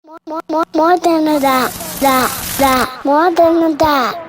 More than a that, more than a that.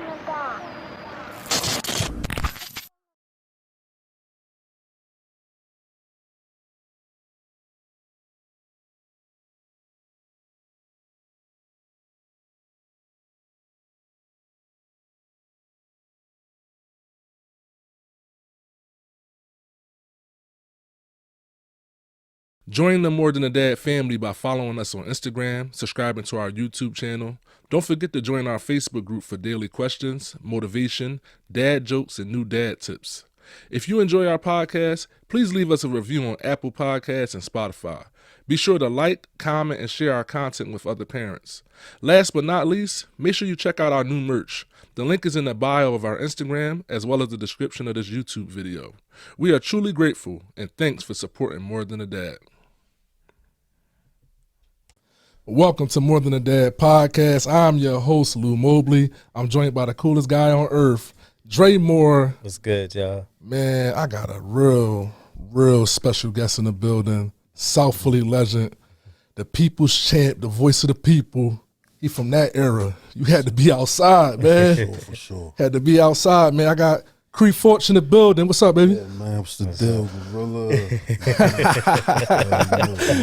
Join the More Than a Dad family by following us on Instagram, subscribing to our YouTube channel. Don't forget to join our Facebook group for daily questions, motivation, dad jokes, and new dad tips. If you enjoy our podcast, please leave us a review on Apple Podcasts and Spotify. Be sure to like, comment, and share our content with other parents. Last but not least, make sure you check out our new merch. The link is in the bio of our Instagram as well as the description of this YouTube video. We are truly grateful and thanks for supporting More Than a Dad. Welcome to More Than a Dad podcast. I'm your host, Lou Mobley. I'm joined by the coolest guy on earth, Dre Moore. What's good, y'all? Man, I got a real special guest in the building. South Philly legend, the people's champ, the voice of the people. He from that era. You had to be outside, man. For sure. Had to be outside, man. I got Kre Forch in the building. What's up, baby? Yeah, man, what's the deal, gorilla?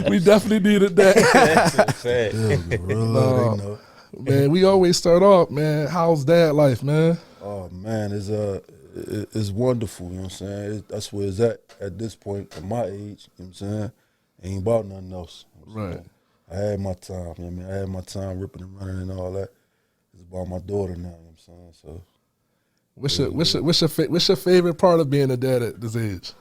We definitely needed that. Deal, gorilla, they know. Man, we always start off, man. How's dad life, man? Oh man, it's wonderful. You know what I'm saying? That's where it's at this point at my age. You know what I'm saying? Ain't about nothing else. You know Right. I had my time. You know what I mean? I had my time ripping and running and all that. It's about my daughter now. You know what I'm saying? So. What's your favorite part of being a dad at this age?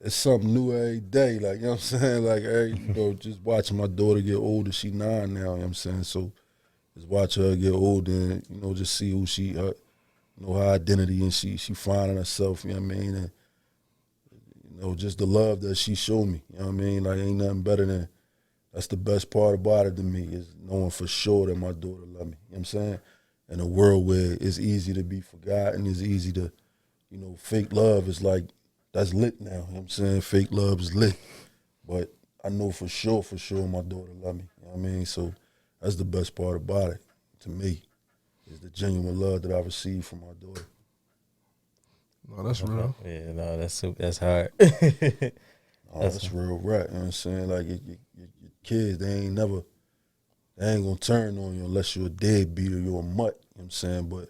It's something new every day, like, you know what I'm saying? Like, just watching my daughter get older. She 9 now, you know what I'm saying? So just watch her get older and, just see who she, her identity, and she finding herself, you know what I mean? And, just the love that she showed me, you know what I mean? Like, ain't nothing better than, that's the best part about it to me, is knowing for sure that my daughter love me, you know what I'm saying? In a world where it's easy to be forgotten, it's easy to, fake love is like, that's lit now, you know what I'm saying? Fake love is lit. But I know for sure my daughter love me, you know what I mean? So that's the best part about it, to me, is the genuine love that I received from my daughter. No, that's real. Yeah, no, that's hard. That's real rap, you know what I'm saying? Like, your kids, they ain't gonna turn on you unless you're a deadbeat or you're a mutt, you know what I'm saying? But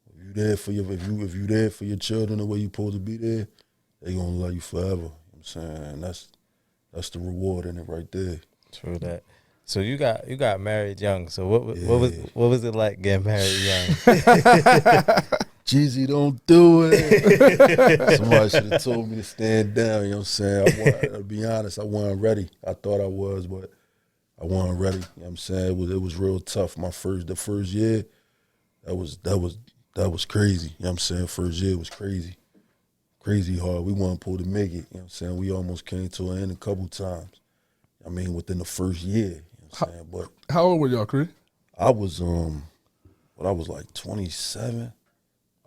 if you there for your children the way you supposed to be there, they gonna love you forever, you know what I'm saying? And that's the reward in it right there. True that. So you got married young. So what was it like getting married young? Jeezy, don't do it. Somebody should have told me to stand down, you know what I'm saying? To be honest, I wasn't ready. I thought I was, but I wasn't ready. You know what I'm saying? It was real tough. The first year, that was crazy. You know what I'm saying? First year was crazy. Crazy hard. We weren't supposed to make it. You know what I'm saying? We almost came to an end a couple times. I mean, within the first year. You know what I'm saying? But How old were y'all, Kre? I was I was like 27.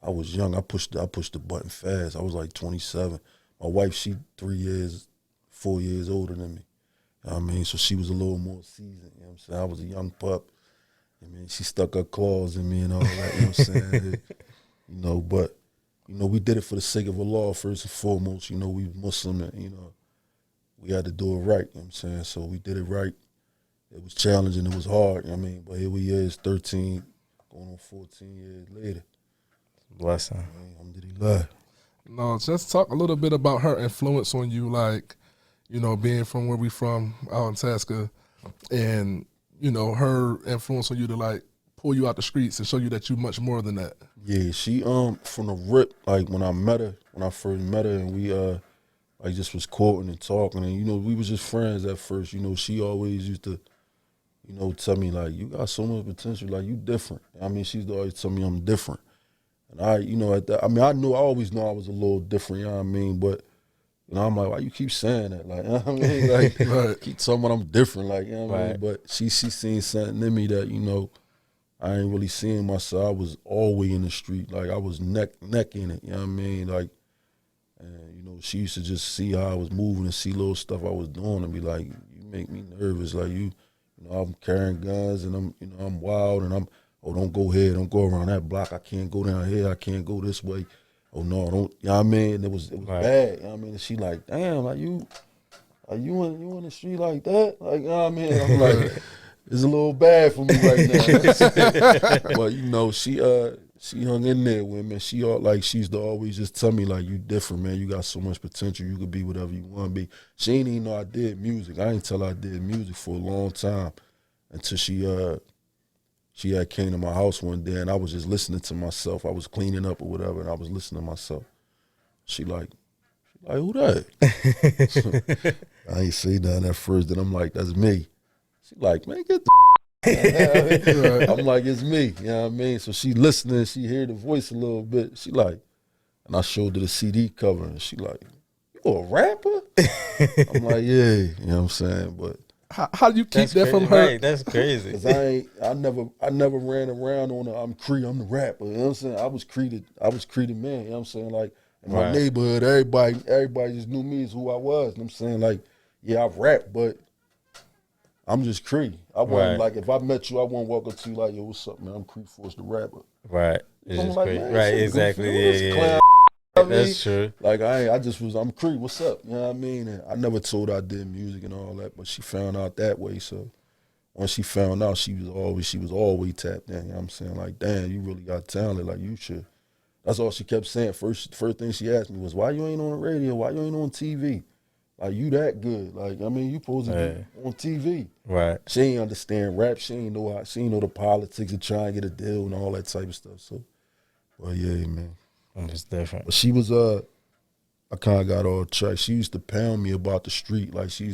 I was young. I pushed the button fast. I was like 27. My wife, she 4 years older than me. You know what I mean? So she was a little more seasoned. You know what I'm saying? I was a young pup. I mean, she stuck her claws in me and all that. You know what I'm saying? But we did it for the sake of Allah first and foremost. We Muslim and, we had to do it right. You know what I'm saying? So we did it right. It was challenging. It was hard. You know what I mean? But here we is, 13, going on 14 years later. Blessing. Alhamdulillah. No, just talk a little bit about her influence on you, like, being from where we from, out in Tasca, and, her influence on you to, like, pull you out the streets and show you that you much more than that. Yeah, she, from the rip, like, when I first met her, and we, just was courting and talking, and, we was just friends at first. She always used to, tell me, like, you got so much potential, like, you different. I mean, she used to always tell me I'm different. And I always knew I was a little different, you know what I mean? But, I'm like, why you keep saying that? Like, you know what I mean? Like, Right. keep telling me I'm different, like, you know what I mean? Right. But she seen something in me that, I ain't really seeing myself. I was always in the street. Like, I was neck in it, you know what I mean? Like, and, she used to just see how I was moving and see little stuff I was doing and be like, you make me nervous. Like you know, I'm carrying guns and I'm wild and don't go here, don't go around that block. I can't go down here. I can't go this way. Oh no, don't. You know what I mean? It was Right. bad. You know what I mean? And she like, damn, like you in the street like that? Like, you know what I mean? I'm like, it's a little bad for me right now. But you know, she hung in there with me. She used to always just tell me like, you different, man. You got so much potential. You could be whatever you want to be. She ain't even know I did music. I ain't tell her I did music for a long time until she had came to my house one day and I was just listening to myself. I was cleaning up or whatever, and I was listening to myself. She like, who that? I ain't say nothing at first. Then I'm like, that's me. She like, man, get the I'm like, it's me. You know what I mean? So she listening, she hear the voice a little bit. She like, and I showed her the CD cover, and she like, you a rapper? I'm like, yeah. You know what I'm saying? But How do you keep that from her? Right, that's crazy. Cause I never ran around on I'm the rapper. You know what I'm saying? I was Cree man. You know what I'm saying? Like in my neighborhood, everybody just knew me as who I was. You know what I'm saying? Like, yeah, I rap, but I'm just Cree. I wasn't like, if I met you, I wouldn't walk up to you like, yo, what's up, man? I'm Kre Forch the rapper. Right. It's just like, crazy. man, Right, exactly. Yeah. That's true. Like I'm Cree, what's up? You know what I mean? And I never told her I did music and all that, but she found out that way. So when she found out, she was always tapped in. You know what I'm saying? Like, damn, you really got talent. Like, you should. That's all she kept saying. First thing she asked me was, why you ain't on the radio? Why you ain't on TV? Like, you that good. Like, I mean, you supposed to be on TV. Right. She ain't understand rap. She ain't know the politics of trying to get a deal and all that type of stuff. So, well, yeah, man. It's different. But she was, I kind of got all track. She used to pound me about the street. Like, she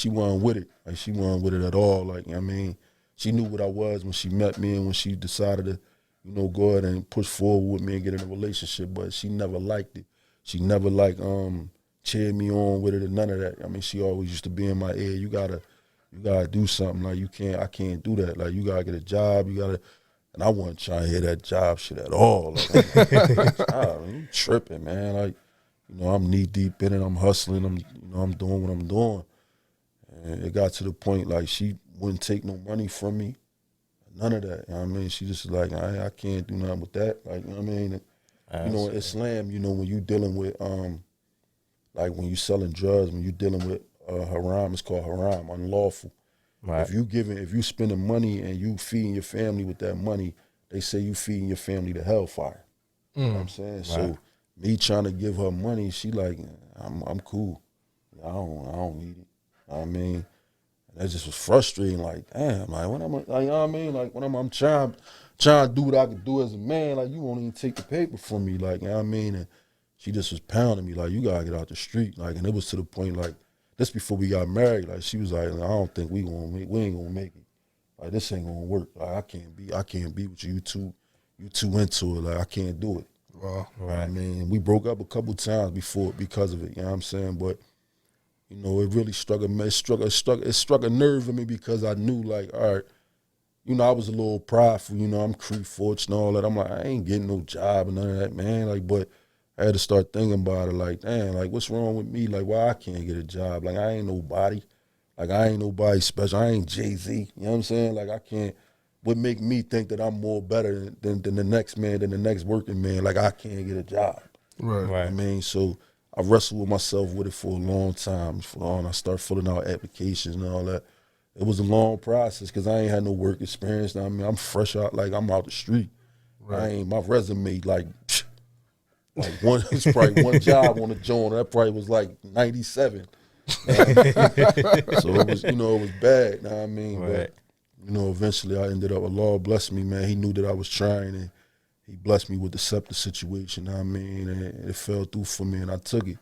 wasn't with it. Like, she wasn't with it at all. Like, you know what I mean, she knew what I was when she met me and when she decided to, go ahead and push forward with me and get in a relationship. But she never liked it. She never cheered me on with it or none of that. I mean, she always used to be in my ear. You gotta do something. Like, I can't do that. Like, you gotta get a job. And I wasn't trying to hear that job shit at all. Like, you tripping, man. Like, I'm knee deep in it. I'm hustling. I'm doing what I'm doing. And it got to the point like she wouldn't take no money from me. None of that. You know what I mean? She just like, I can't do nothing with that. Like, you know what I mean? And, in Islam, when you dealing with like when you selling drugs, when you dealing with haram, it's called haram, unlawful. Right. If you spending money and you feeding your family with that money, they say you feeding your family to hellfire. You know what I'm saying? Right. So me trying to give her money, she like, I'm cool. I don't need it. You know what I mean? That just was frustrating. Like, damn, like when you know what I mean? Like when I'm trying to do what I can do as a man, like you won't even take the paper from me. Like, you know what I mean? And she just was pounding me like, you gotta get out the street. Like, and it was to the point like, this before we got married, like she was like, I don't think we ain't gonna make it. Like, this ain't gonna work. Like, I can't be with you. You too into it. Like, I can't do it. Wow. Right. I mean, we broke up a couple times because of it. You know what I'm saying? But it really struck a nerve in me because I knew, like, all right, I was a little prideful. I'm Kre Forch and all that. I'm like, I ain't getting no job and none of that, man. Like, but I had to start thinking about it, like, damn, like, what's wrong with me? Like, why I can't get a job? Like, I ain't nobody. Like, I ain't nobody special. I ain't Jay-Z. You know what I'm saying? Like, I can't. What make me think that I'm more better than the next man, than the next working man? Like, I can't get a job. Right. I mean, so I wrestled with myself with it for a long time. I started filling out applications and all that. It was a long process because I ain't had no work experience. I mean, I'm fresh out, like, I'm out the street. Right. My resume, like it's probably one job on the joint. That probably was like 97. So it was, it was bad. Know what I mean? Right. But, eventually I ended up, Allah blessed me, man. He knew that I was trying and he blessed me with the scepter situation. Know what I mean? And it fell through for me and I took it.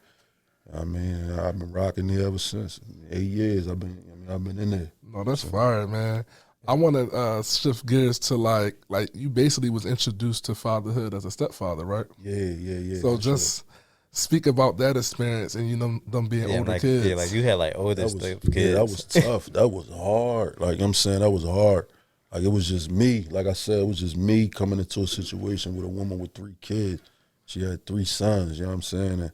I mean, I've been rocking there ever since. 8 years I've been in there. No, that's fire, man. I want to shift gears to like you basically was introduced to fatherhood as a stepfather, right? Yeah. So just speak about that experience and them being older kids. Yeah, like you had like older kids. Yeah, that was tough. That was hard. Like I'm saying, that was hard. Like it was just me. Like I said, it was just me coming into a situation with a woman with 3 kids. She had 3 sons. You know what I'm saying? And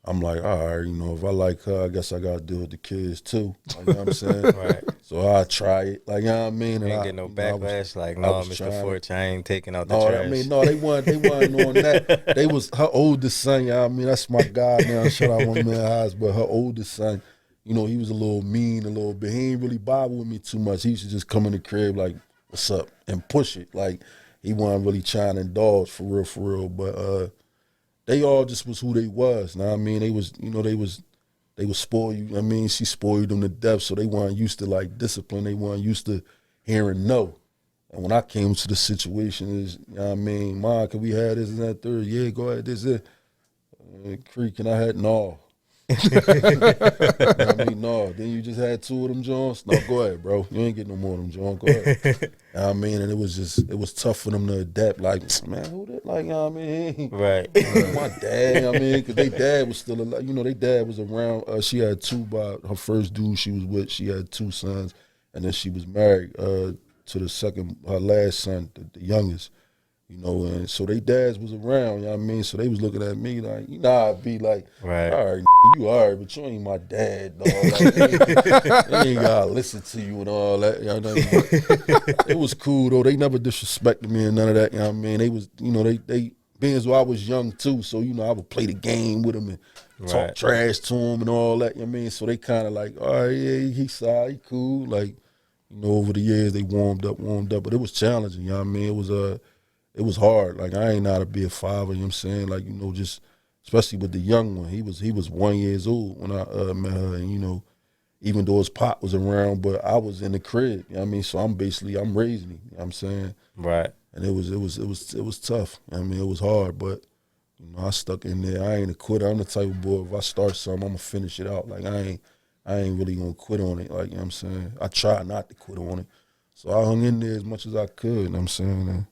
I'm like, all right, you know, if I like her, I guess I gotta deal with the kids too. Like, you know what I'm saying? Right. So I try it. Like, you know what I mean? You And ain't I, get no you know, backlash. Like, I no, was Mr. trying. Forch, I ain't taking out the No, I trash. mean, no, they weren't on that. They was her oldest son. You know what I mean? That's my guy now. Shout out my man Haas, but her oldest son, you know, he was a little mean a little bit. He ain't really bother with me too much. He used to just come in the crib like, what's up? And push it. Like, he wasn't really trying to indulge for real. But they all just was who they was. Know what I mean? They was, you know, they was spoiled. You know what I mean? She spoiled them to death, so they weren't used to like discipline. They weren't used to hearing no. And when I came to the situation is, you know what I mean, Mom, can we have this and that third? Yeah, go ahead, this is Creek, and I had no. You know what I mean? No. Then you just had 2 of them Jones. No, go ahead, bro. You ain't getting no more of them Jones. Go ahead. You know what I mean? And it was tough for them to adapt. Like, man, who that? Like, you know what I mean? Right. My dad, you know what I mean? Because they dad was still alive. You know, they dad was around. She had 2 by her first dude she was with. She had 2 sons. And then she was married to the second, her last son, the youngest. You know, and so they dads was around, you know what I mean? So they was looking at me like, you know, I'd be like, Right. all right, you all right, but you ain't my dad, dog. Like, they ain't gotta listen to you and all that, you know what I mean? But it was cool, though. They never disrespected me and none of that, you know what I mean? They was, you know, they being as well, I was young, too, so, you know, I would play the game with them and talk trash to them and all that, you know what I mean? So they kind of like, all right, yeah, he's sorry, he cool. Like, you know, over the years, they warmed up, but it was challenging, you know what I mean? It was hard. Like, I ain't know how to be a father, you know what I'm saying? Like, you know, just especially with the young one. He was 1 year old when I met her, and, you know, even though his pop was around, but I was in the crib, you know what I mean? So I'm raising him, you know what I'm saying? Right. And it was tough. You know what I mean, it was hard, but you know, I stuck in there. I ain't a quitter. I'm the type of boy, if I start something, I'm gonna finish it out. Like, I ain't really gonna quit on it. Like, you know what I'm saying? I try not to quit on it. So I hung in there as much as I could, you know what I'm saying? And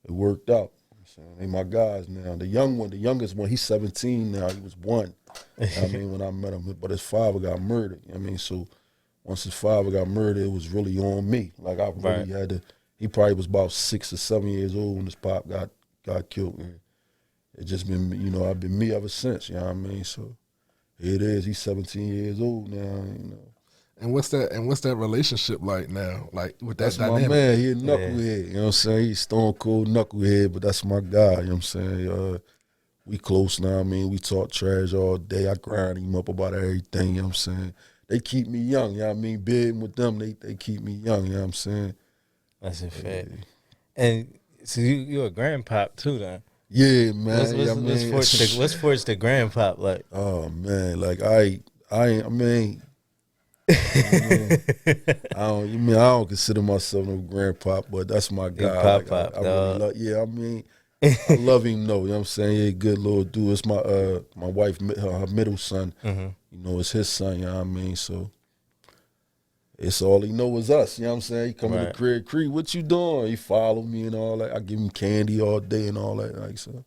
it worked out. They my guys now. The youngest one, he's 17 now. He was 1. You know what I mean, when I met him. But his father got murdered. You know what I mean? So once his father got murdered, it was really on me. Like, I really had to, he probably was about 6 or 7 years old when his pop got killed. And it just been, you know, I've been me ever since, you know what I mean? So here it is. He's 17 years old now, you know. And what's that relationship like now? Like, with that That's dynamic? my man. He a knucklehead. You know what I'm saying? He's stone cold knucklehead, but that's my guy. You know what I'm saying? We close now. I mean, we talk trash all day. I grind him up about everything. You know what I'm saying? They keep me young. You know what I mean? Bidding with them, they keep me young. You know what I'm saying? That's a fact. And so you a grandpop too, then? Yeah, man. What's Forch the grandpop like? Oh man, like I mean. I don't consider myself no grandpa, but that's my guy. Like, I really love. Yeah, I mean, I love him. No, you know what I'm saying? Yeah, good little dude. It's my wife, her middle son. Mm-hmm. You know, it's his son. You know what I mean? So it's all he know is us. You know what I'm saying? He come in the crib, Cree, what you doing? He follow me and all that. I give him candy all day and all that. Like, so.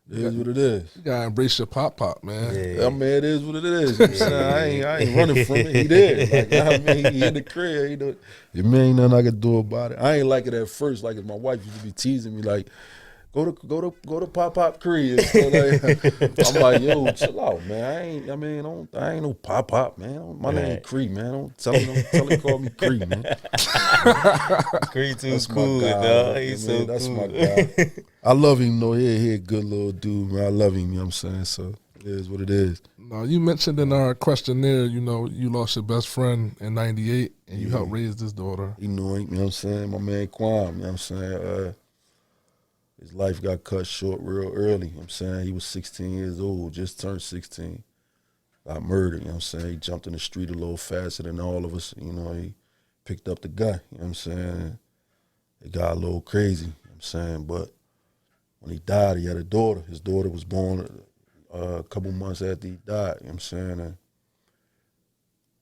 It is what it is. You gotta embrace your pop, man. Yeah, I mean, it is what it is. You know what I'm saying? I ain't running from it. He there. Like, you know what I mean? He in the crib. You know, there ain't nothing I can do about it. I ain't like it at first. Like, my wife used to be teasing me, like, go to Pop crib. So, like, I'm like, yo, chill out, man. I ain't no Pop, man. My name Cree, man. Don't tell him call me Cree, man. Cree too cool, dog. He's so cool. That's my guy. I love him, though. He a good little dude, man. I love him, you know what I'm saying? So it is what it is. Now, you mentioned in our questionnaire, you know, you lost your best friend in 98 and you helped raise this daughter. He knew him, you know what I'm saying? My man Kwame, you know what I'm saying? His life got cut short real early, you know what I'm saying? He was 16 years old, just turned 16. Got murdered, you know what I'm saying? He jumped in the street a little faster than all of us, you know, he picked up the gun, you know what I'm saying? It got a little crazy, you know what I'm saying? But when he died, he had a daughter. His daughter was born a couple months after he died, you know what I'm saying? And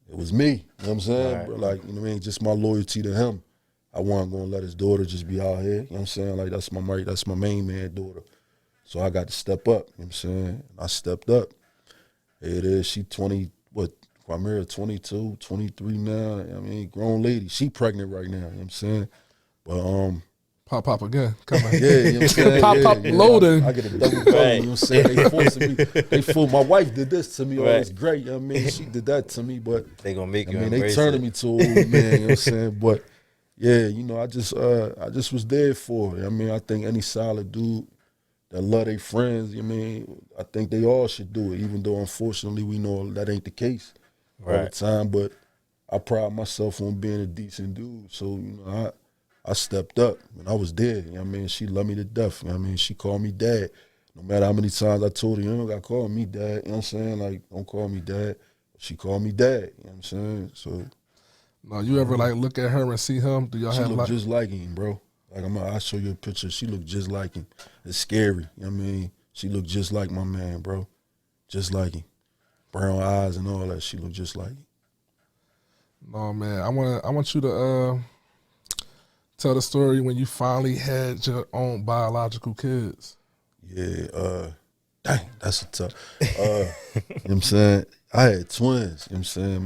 it was me, you know what I'm saying? Right. But like, you know what I mean? Just my loyalty to him. I wasn't gonna let his daughter just be out here, you know what I'm saying? Like, that's my main man daughter. So I got to step up, you know what I'm saying? I stepped up. Here it is, she 22, 23 now. I mean, grown lady. She pregnant right now, you know what I'm saying? But Pop again. Come on. Yeah, you know what I'm saying? Pop loading. I get a double bubble, you know what I'm saying? They forcing me. My wife did this to me. Oh, it's great. You know what I mean? She did that to me, but They gonna make you they embrace turning it. me to an old man, you know what I'm saying? But yeah, you know, I just was there for it. I mean, I think any solid dude that love their friends, I mean, I think they all should do it, even though unfortunately we know that ain't the case all the time. But I pride myself on being a decent dude. So, you know, I stepped up and I was there. You know what I mean? She loved me to death. You know what I mean? She called me dad. No matter how many times I told her, you don't got to call me dad. You know what I'm saying? Like, don't call me dad. She called me dad. You know what I'm saying? So. No, you ever like look at her and see him? Do y'all She have look like just like him, bro. Like I'll show you a picture. She look just like him. It's scary. You know what I mean? She look just like my man, bro. Just like him. Brown eyes and all that. She look just like him. No, man. I want you to tell the story when you finally had your own biological kids. Yeah, dang, that's a tough. You know what I'm saying? I had twins. You know what I'm saying?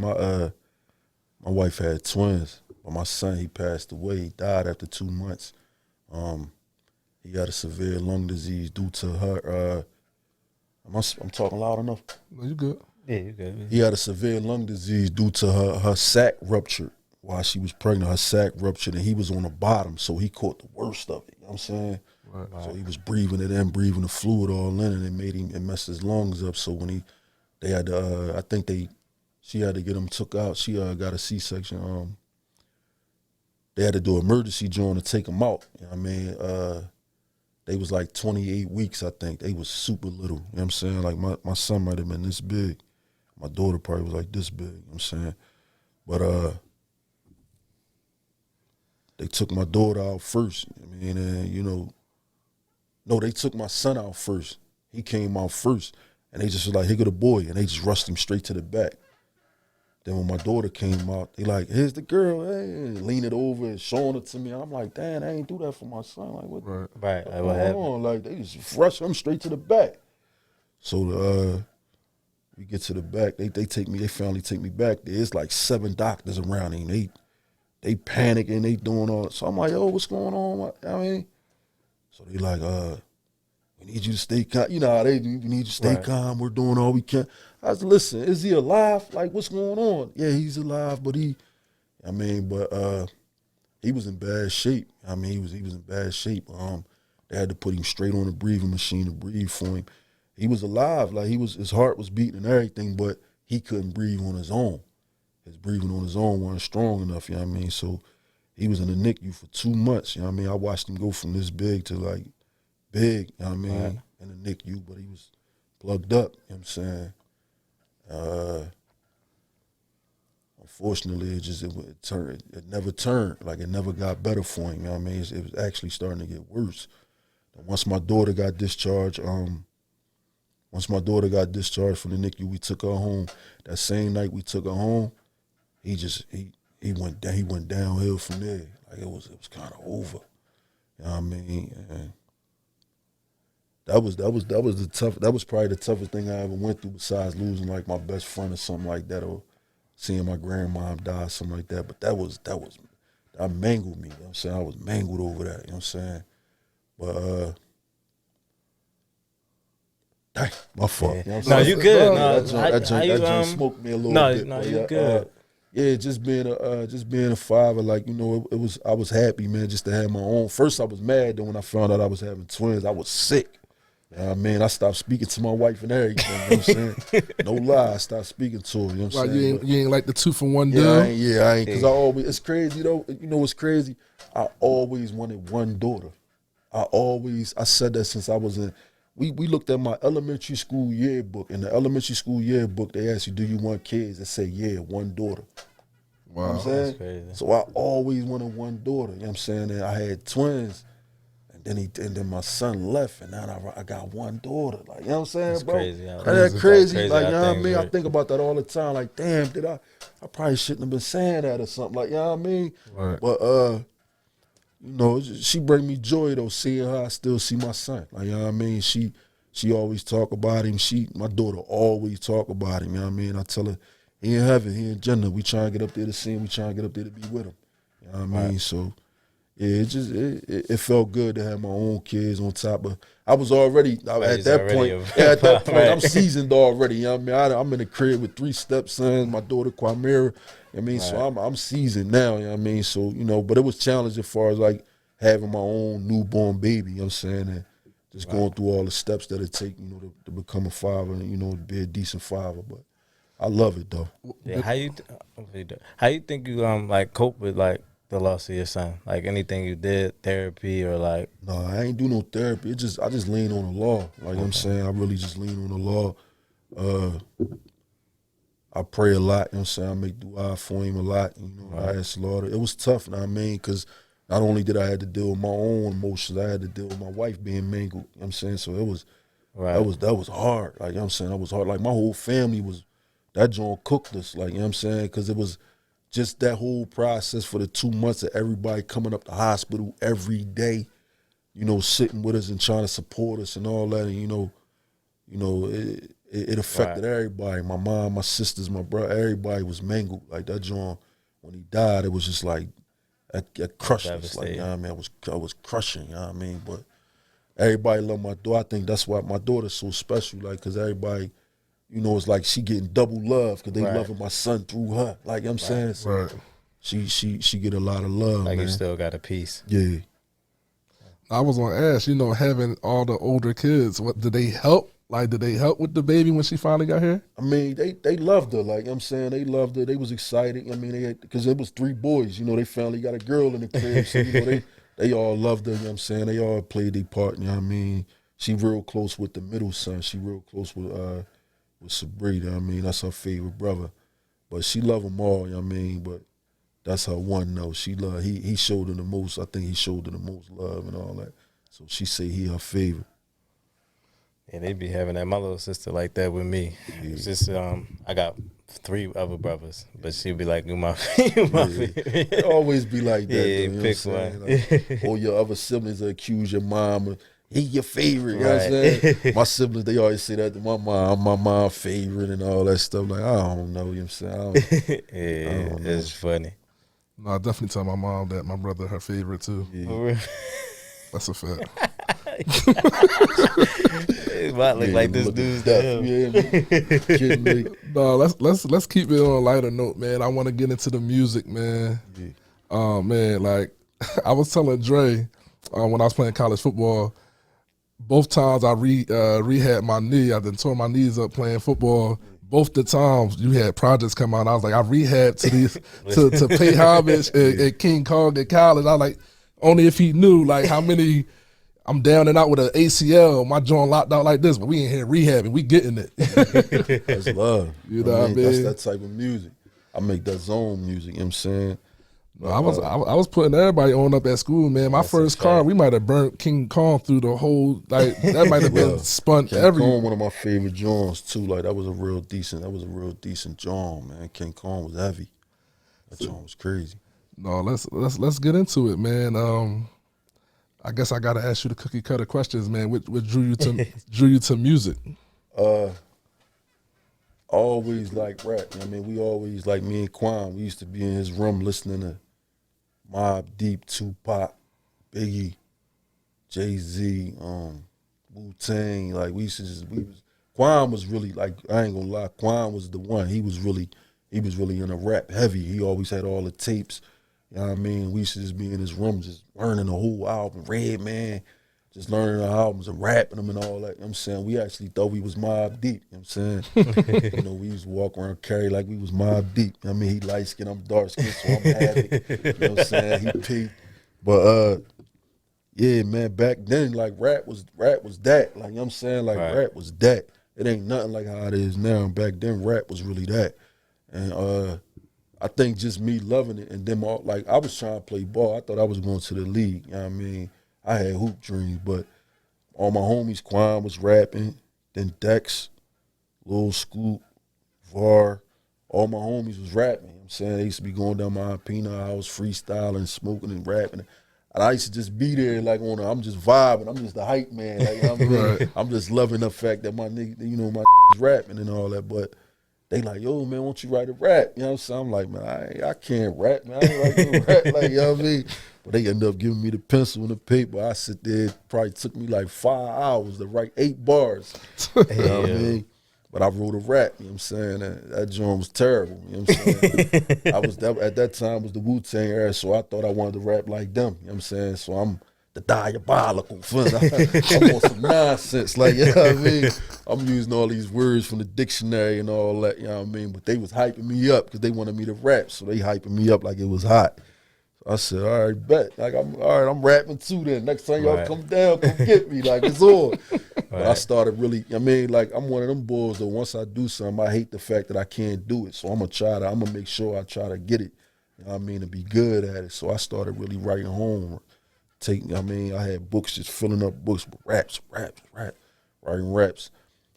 My wife had twins. But my son, he passed away. He died after 2 months. He had a severe lung disease due to her. I'm talking loud enough? No, you good. Yeah, you good. He had a severe lung disease due to her sac ruptured while she was pregnant. Her sac ruptured and he was on the bottom, so he caught the worst of it. You know what I'm saying? Right. So he was breathing it in, breathing the fluid all in, and it messed his lungs up. So when they had to, she had to get him took out. She got a C-section. They had to do emergency joint to take him out. You know what I mean? They was like 28 weeks, I think. They was super little. You know what I'm saying? Like my son might have been this big. My daughter probably was like this big. You know what I'm saying? But they took my daughter out first. I mean, and you know, no, they took my son out first. He came out first. And they just was like, here go the boy. And they just rushed him straight to the back. Then when my daughter came out, they like, here's the girl. Hey, lean it over and showing it to me. I'm like, damn, I ain't do that for my son. Like, what? Right. What happened? Like, they just rushed him straight to the back. So we get to the back. They finally take me back there. It's like 7 doctors around him. They panicking. They doing all. So I'm like, yo, what's going on? I mean, so they like, we need you to stay calm. You know how they do. We need you to stay calm. We're doing all we can. I said, listen, is he alive? Like, what's going on? Yeah, he's alive, but he was in bad shape. I mean, he was in bad shape. They had to put him straight on a breathing machine to breathe for him. He was alive. Like, his heart was beating and everything, but he couldn't breathe on his own. His breathing on his own wasn't strong enough, you know what I mean? So he was in the NICU for 2 months, you know what I mean? I watched him go from this big to like big, you know what I mean, in the NICU, but he was plugged up, you know what I'm saying? Unfortunately, it never turned. Like, it never got better for him, you know what I mean? It was actually starting to get worse. And once my daughter got discharged from the NICU, we took her home. That same night we took her home, he went downhill from there. Like, it was kind of over. You know what I mean? And that was probably the toughest thing I ever went through, besides losing like my best friend or something like that, or seeing my grandmom die or something like that. But that mangled me. You know what I'm saying? I was mangled over that. You know what I'm saying? But dang, my fault. Yeah. You know what I'm No, saying? you good. That joint smoked me a little bit. No, but you good. Yeah, just being a father, like, you know, I was happy, man, just to have my own. First I was mad, then when I found out I was having twins, I was sick. You know what I mean? I stopped speaking to my wife and everything, you know what I'm saying? No lie, I stopped speaking to her, you know what I'm saying? You ain't like the 2 for 1 Yeah, deal? I ain't, because it's crazy though, you know what's crazy? I always wanted one daughter. I said that since I was in, we looked at my elementary school yearbook. In the elementary school yearbook, they asked you, do you want kids? They say, yeah, one daughter. Wow. You know what I'm saying? Crazy. So I always wanted one daughter, you know what I'm saying? And I had twins, and then my son left, and now I got one daughter. Like, you know what I'm saying, That's bro? crazy. That's crazy. Like, you know what I mean? Right. I think about that all the time. Like, damn, I probably shouldn't have been saying that or something. Like, you know what I mean? Right. But you know, she bring me joy though, seeing her. I still see my son. Like, you know what I mean? She always talk about him. My daughter always talk about him. You know what I mean? I tell her, he in heaven, he in Jannah. We trying to get up there to see him. We trying to get up there to be with him. You know what I mean? So, Yeah, it felt good to have my own kids on top of. I was already at that point. At that point, right. I'm seasoned already. You know what I mean? I'm in the crib with 3 stepsons, my daughter Quamira. I mean, so I'm seasoned now. You know what I mean? So but it was challenging as far as like having my own newborn baby. You know what I'm saying? And just going through all the steps that it take, to become a father and to be a decent father. But I love it though. Yeah, how you think you like cope with like the loss of your son? Like anything you did, therapy or like? No, I ain't do no therapy. I just lean on the law. Like you know what I'm saying, I really just lean on the law. I pray a lot. You know what I'm saying, I make dua for him a lot. I ask the Lord. It was tough. You know what I mean, because not only did I have to deal with my own emotions, I had to deal with my wife being mangled. You know what I'm saying, so it was that was hard. Like you know what I'm saying, that was hard. Like my whole family was. That joint cooked us, like, you know what I'm saying? Because it was just that whole process for the 2 months of everybody coming up the hospital every day, sitting with us and trying to support us and all that. And, it affected everybody. My mom, my sisters, my brother, everybody was mangled. Like that joint, when he died, it was just like, it crushed us. Like, you know what I mean? I was crushing, you know what I mean? But everybody loved my daughter. I think that's why my daughter's so special, like, because everybody, it's like she getting double love because they loving my son through her. Like, you know what I'm saying? So she get a lot of love, like, man. you still got a piece. Yeah. I was gonna ask, having all the older kids, did they help? Like, did they help with the baby when she finally got here? I mean, they loved her. Like, you know what I'm saying, they loved her. They was excited. I mean, because it was 3 boys. They finally got a girl in the crib. So, they all loved her. You know what I'm saying? They all played their part. You know what I mean? She real close with the middle son. She real close with Sabrina. I mean, that's her favorite brother. But she love them all, you know what I mean? But that's her one though. She love he showed her the most. I think he showed her the most love and all that. So she say he her favorite. Yeah, they be having that. My little sister like that with me. Yeah. It's just I got 3 other brothers, but she be like, "You my favorite." It always be like that. Yeah, though, pick one. Like, all your other siblings will accuse your mom of, he your favorite. You know what I'm saying? My siblings, they always say that to my mom. My mom favorite and all that stuff. Like, I don't know. You know what I'm saying? I don't know. It's funny. No, I definitely tell my mom that my brother her favorite too. Yeah. That's a fact. It might look like this dude's death. Yeah, kidding me. No, let's keep it on a lighter note, man. I want to get into the music, man. Yeah. Man, like I was telling Dre when I was playing college football, both times I rehab my knee. I done tore my knees up playing football. Both the times you had projects come out, I was like, I rehabbed to these to pay homage at King Kong at college. I was like, only if he knew like how many. I'm down and out with an ACL, my joint locked out like this, but we ain't here rehabbing, we getting it. That's love. You know what I mean? That's that type of music. I make that zone music, you know what I'm saying? No, I was putting everybody on up at school, man. My first car, we might have burnt King Kong through the whole, like, that might have been spun King Kong, one of my favorite joints too. Like, that was a real decent joint, man. King Kong was heavy. That joint was crazy. No, let's get into it, man. I guess I gotta ask you the cookie cutter questions, man. What drew you to music? Always like rap. I mean, we always, like me and Quan, we used to be in his room listening to Mobb Deep, Tupac, Biggie, Jay-Z, Wu-Tang. Like, Quan was really, like, I ain't gonna lie, Quan was the one. He was really in a rap heavy. He always had all the tapes. You know what I mean? We used to just be in his room just learning the whole album. Redman, just learning the albums and rapping them and all that. You know what I'm saying? We actually thought we was Mobb Deep. You know what I'm saying? We used to walk around carry like we was Mobb Deep. I mean, he light skin, I'm dark skin, so I'm happy. You know what I'm saying? He P. But yeah, man, back then, like, rap was that. Like, you know what I'm saying? Like, rap was that. It ain't nothing like how it is now. And back then, rap was really that. And I think just me loving it, and then like, I was trying to play ball. I thought I was going to the league. You know what I mean? I had hoop dreams, but all my homies, Quan was rapping, then Dex, Lil Scoop, Var, all my homies was rapping. You know what I'm saying? They used to be going down my Pina house, freestyling, smoking and rapping. And I used to just be there like I'm just vibing. I'm just the hype man. Like, you know what I mean? I'm just loving the fact that my nigga, my is rapping and all that. But they like, yo, man, won't you write a rap? You know what I'm saying? I'm like, man, I can't rap, man. I ain't write no rap, like, you know what I mean? But they end up giving me the pencil and the paper. I sit there, it probably took me like 5 hours to write 8 bars. You know what I mean? But I wrote a rap, you know what I'm saying? That joint was terrible, you know what I'm saying? At that time was the Wu-Tang era, so I thought I wanted to rap like them, you know what I'm saying? So I'm the diabolical fun. I'm on some nonsense, like, you know what I mean? I'm using all these words from the dictionary and all that, you know what I mean? But they was hyping me up because they wanted me to rap, so they hyping me up like it was hot. So I said, all right, bet. Like, I'm rapping too then. Next time y'all come down, come get me. Like, it's on. But I started really, I mean, like, I'm one of them boys, though. Once I do something, I hate the fact that I can't do it. So I'm going to make sure I try to get it, you know what I mean, to be good at it. So I started really writing home. I had books, just filling up books with raps, writing raps.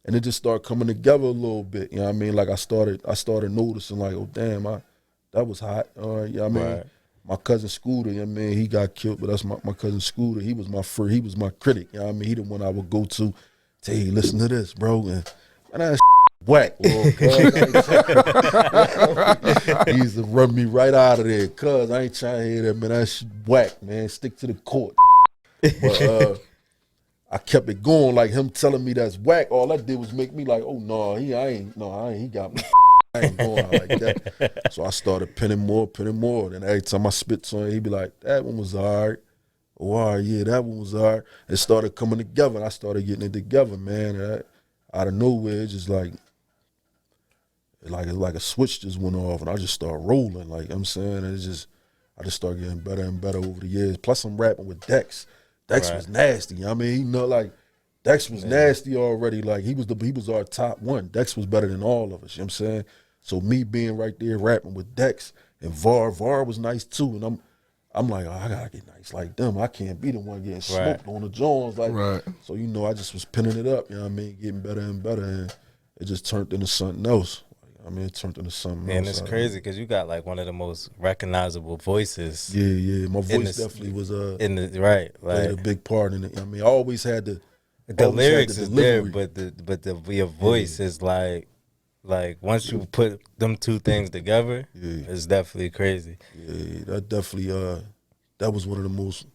And it just started coming together a little bit, you know what I mean? Like, I started noticing, like, oh, damn, that was hot. You know what I mean? My cousin Scooter, you know what I mean, he got killed, but that's my cousin Scooter. He was my critic, you know what I mean? He the one I would go to, say, hey, listen to this, bro. And that whack, little cuz. He used to run me right out of there, cuz I ain't trying to hear that, man. That shit whack, man. Stick to the court. But I kept it going, like him telling me that's whack. All that did was make me like, oh no, he got me. I ain't going out like that. So I started penning more. Then every time I spit to him, he'd be like, that one was hard. Oh, all right, yeah, that one was hard. It started coming together, and I started getting it together, man. And out of nowhere, it's just like a switch just went off, and I just started rolling. Like, you know what I'm saying, and I just started getting better and better over the years. Plus, I'm rapping with Dex. Dex was nasty. You know what I mean, Dex was nasty already. Like, he was our top one. Dex was better than all of us. You know what I'm saying? So me being right there rapping with Dex and Var was nice too, and I'm like, oh, I gotta get nice like them. I can't be the one getting smoked on the Jones. Like, so I just was pinning it up. You know what I mean? Getting better and better, and it just turned into something else. It turned into something else. And it's crazy because you got like one of the most recognizable voices. Yeah. My voice definitely was played a big part in it. I mean, I always had the lyrics is there, but your voice is like once you put them two things together, it's definitely crazy. Yeah, that definitely that was one of the most.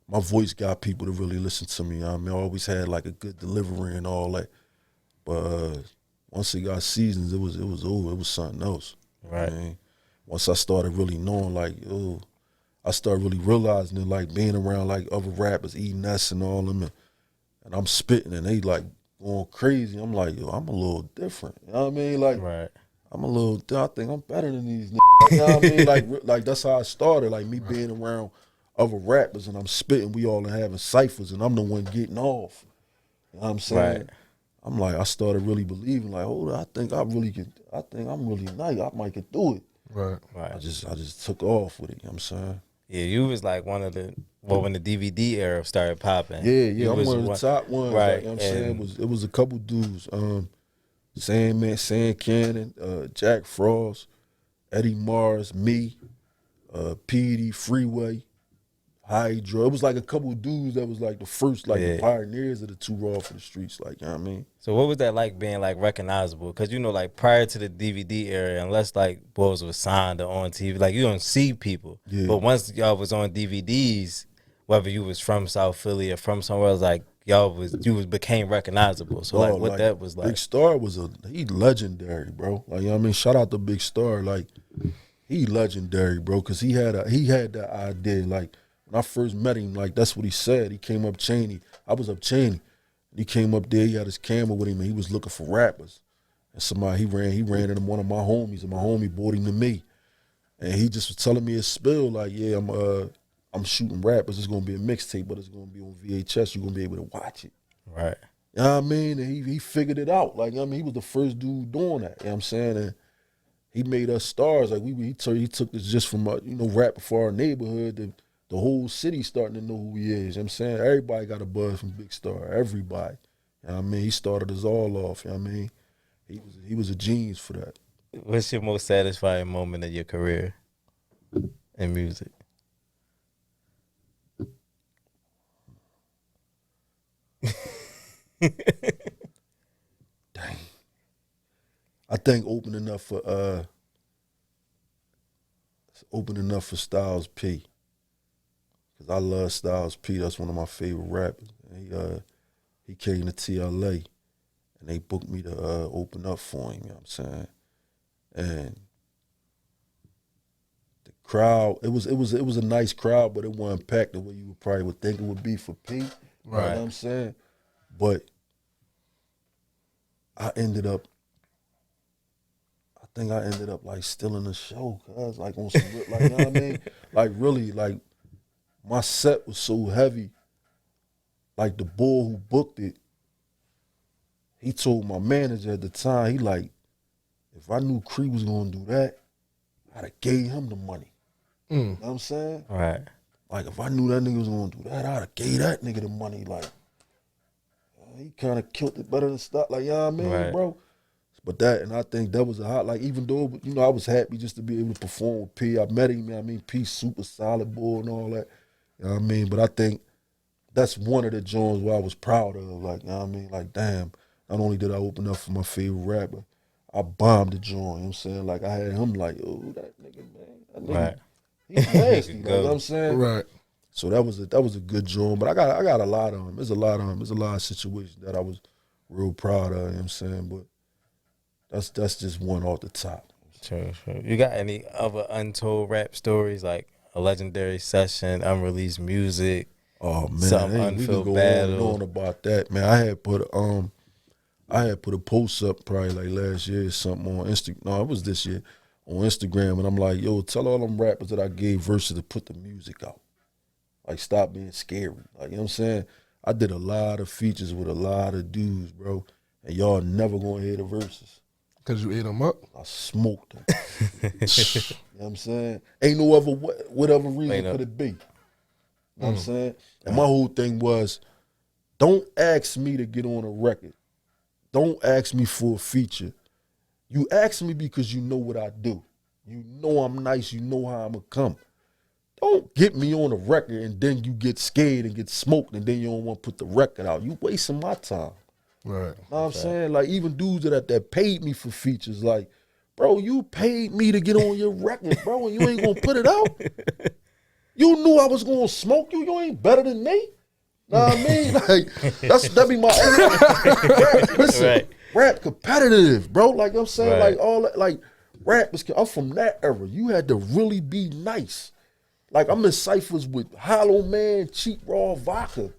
My voice got people to really listen to me. I mean, I always had like a good delivery and all that, but once it got seasons, it was over. It was something else. Right. I mean, once I started really knowing, like, I started really realizing it, like being around like other rappers, eating us and all them, and I'm spitting and they like going crazy. I'm like, yo, I'm a little different. You know what I mean? Like, I'm a little. I think I'm better than these niggas. You know what I mean? Like that's how I started. Like me being around other rappers and I'm spitting. We all having ciphers and I'm the one getting off. You know what I'm saying? Right. I'm like, I started really believing. Like, hold on, I think I'm really nice. I might could do it. Right. I just took off with it. You know what I'm saying? Yeah, you was like one of the when the DVD era started popping. Yeah, I'm one of the top ones. Right. Like, you know what I'm saying? It was a couple dudes. Sam Cannon, Jack Frost, Eddie Mars, me, PD, Freeway, Hydra. It was like a couple dudes that was like the first, like the pioneers of the Too Raw for the streets. Like, you know what I mean? So what was that like being like recognizable? Because like prior to the DVD era, unless like boys was signed or on TV, like you don't see people. Yeah. But once y'all was on DVDs, whether you was from South Philly or from somewhere else, like you became recognizable. So like that was like. Big Star he legendary, bro. Like, you know what I mean? Shout out to Big Star. Like, he legendary, bro, because he had that idea. Like, when I first met him, like, that's what he said. He came up Cheney. I was up Cheney. He came up there, he had his camera with him, and he was looking for rappers. And somebody, he ran into one of my homies, and my homie brought him to me. And he just was telling me his spill, like, yeah, I'm shooting rappers. It's going to be a mixtape, but it's going to be on VHS. You're going to be able to watch it. Right. You know what I mean? And he figured it out. Like, I mean, he was the first dude doing that. You know what I'm saying? And he made us stars. Like, he took this just from, rap before our neighborhood. The whole city starting to know who he is. You know what I'm saying? Everybody got a buzz from Big Star. Everybody. You know what I mean? He started us all off. You know what I mean? He was a genius for that. What's your most satisfying moment of your career in music? Dang. I think opening up for Styles P. Cause I love Styles P. That's one of my favorite rappers. He came to TLA and they booked me to open up for him, you know what I'm saying? And the crowd, it was a nice crowd, but it wasn't packed the way you probably would think it would be for P. Right. You know what I'm saying? But I think I ended up like stealing the show, cuz like on some like, you know what I mean? Like really, like my set was so heavy. Like the boy who booked it, he told my manager at the time, he like, if I knew Kre was gonna do that, I'd have gave him the money. You know what I'm saying? Right. Like if I knew that nigga was gonna do that, I'd have gave that nigga the money. Like he kind of killed it better than stuff. Like, you know what I mean, Right. bro? But that, and I think that was a hot, like even though, you know, I was happy just to be able to perform with P. I met him, you know what I mean? P super solid boy and all that. You know what I mean? But I think that's one of the joints where I was proud of. Like, you know what I mean? Like, damn, not only did I open up for my favorite rapper, I bombed the joint, you know what I'm saying? Like, I had him like, oh, that nigga, man. That nigga, Right. he nasty, like, you know what I'm saying? Right. So that was a good joint. But I got a lot of them. There's a lot of them. There's a lot of situations that I was real proud of, you know what I'm saying? But that's just one off the top. True. You got any other untold rap stories, like a legendary session, unreleased music? Oh man, Something we could unfilled go battle. on and on about that, man. I had put a post up probably like last year or something on Instagram. No, it was this year on Instagram, and I'm like, yo, tell all them rappers that I gave verses to put the music out. Like, stop being scary. Like, you know what I'm saying? I did a lot of features with a lot of dudes, bro, and y'all never gonna hear the verses. Cause you ate them up. I smoked them. You know what I'm saying? Ain't no other whatever reason could it be. You know what I'm saying? And my whole thing was, don't ask me to get on a record. Don't ask me for a feature. You ask me because you know what I do. You know I'm nice. You know how I'm going to come. Don't get me on a record and then you get scared and get smoked and then you don't want to put the record out. You wasting my time. Right. You know what I'm saying? Like, even dudes that paid me for features, like, bro, you paid me to get on your record, bro, and you ain't going to put it out? You knew I was going to smoke you. You ain't better than me. Know what I mean? Like, that be my listen, rap competitive, bro. Like I'm saying, like all that, like rap is. I'm from that era. You had to really be nice. Like I'm in ciphers with Hollow Man, Cheap Raw Vodka.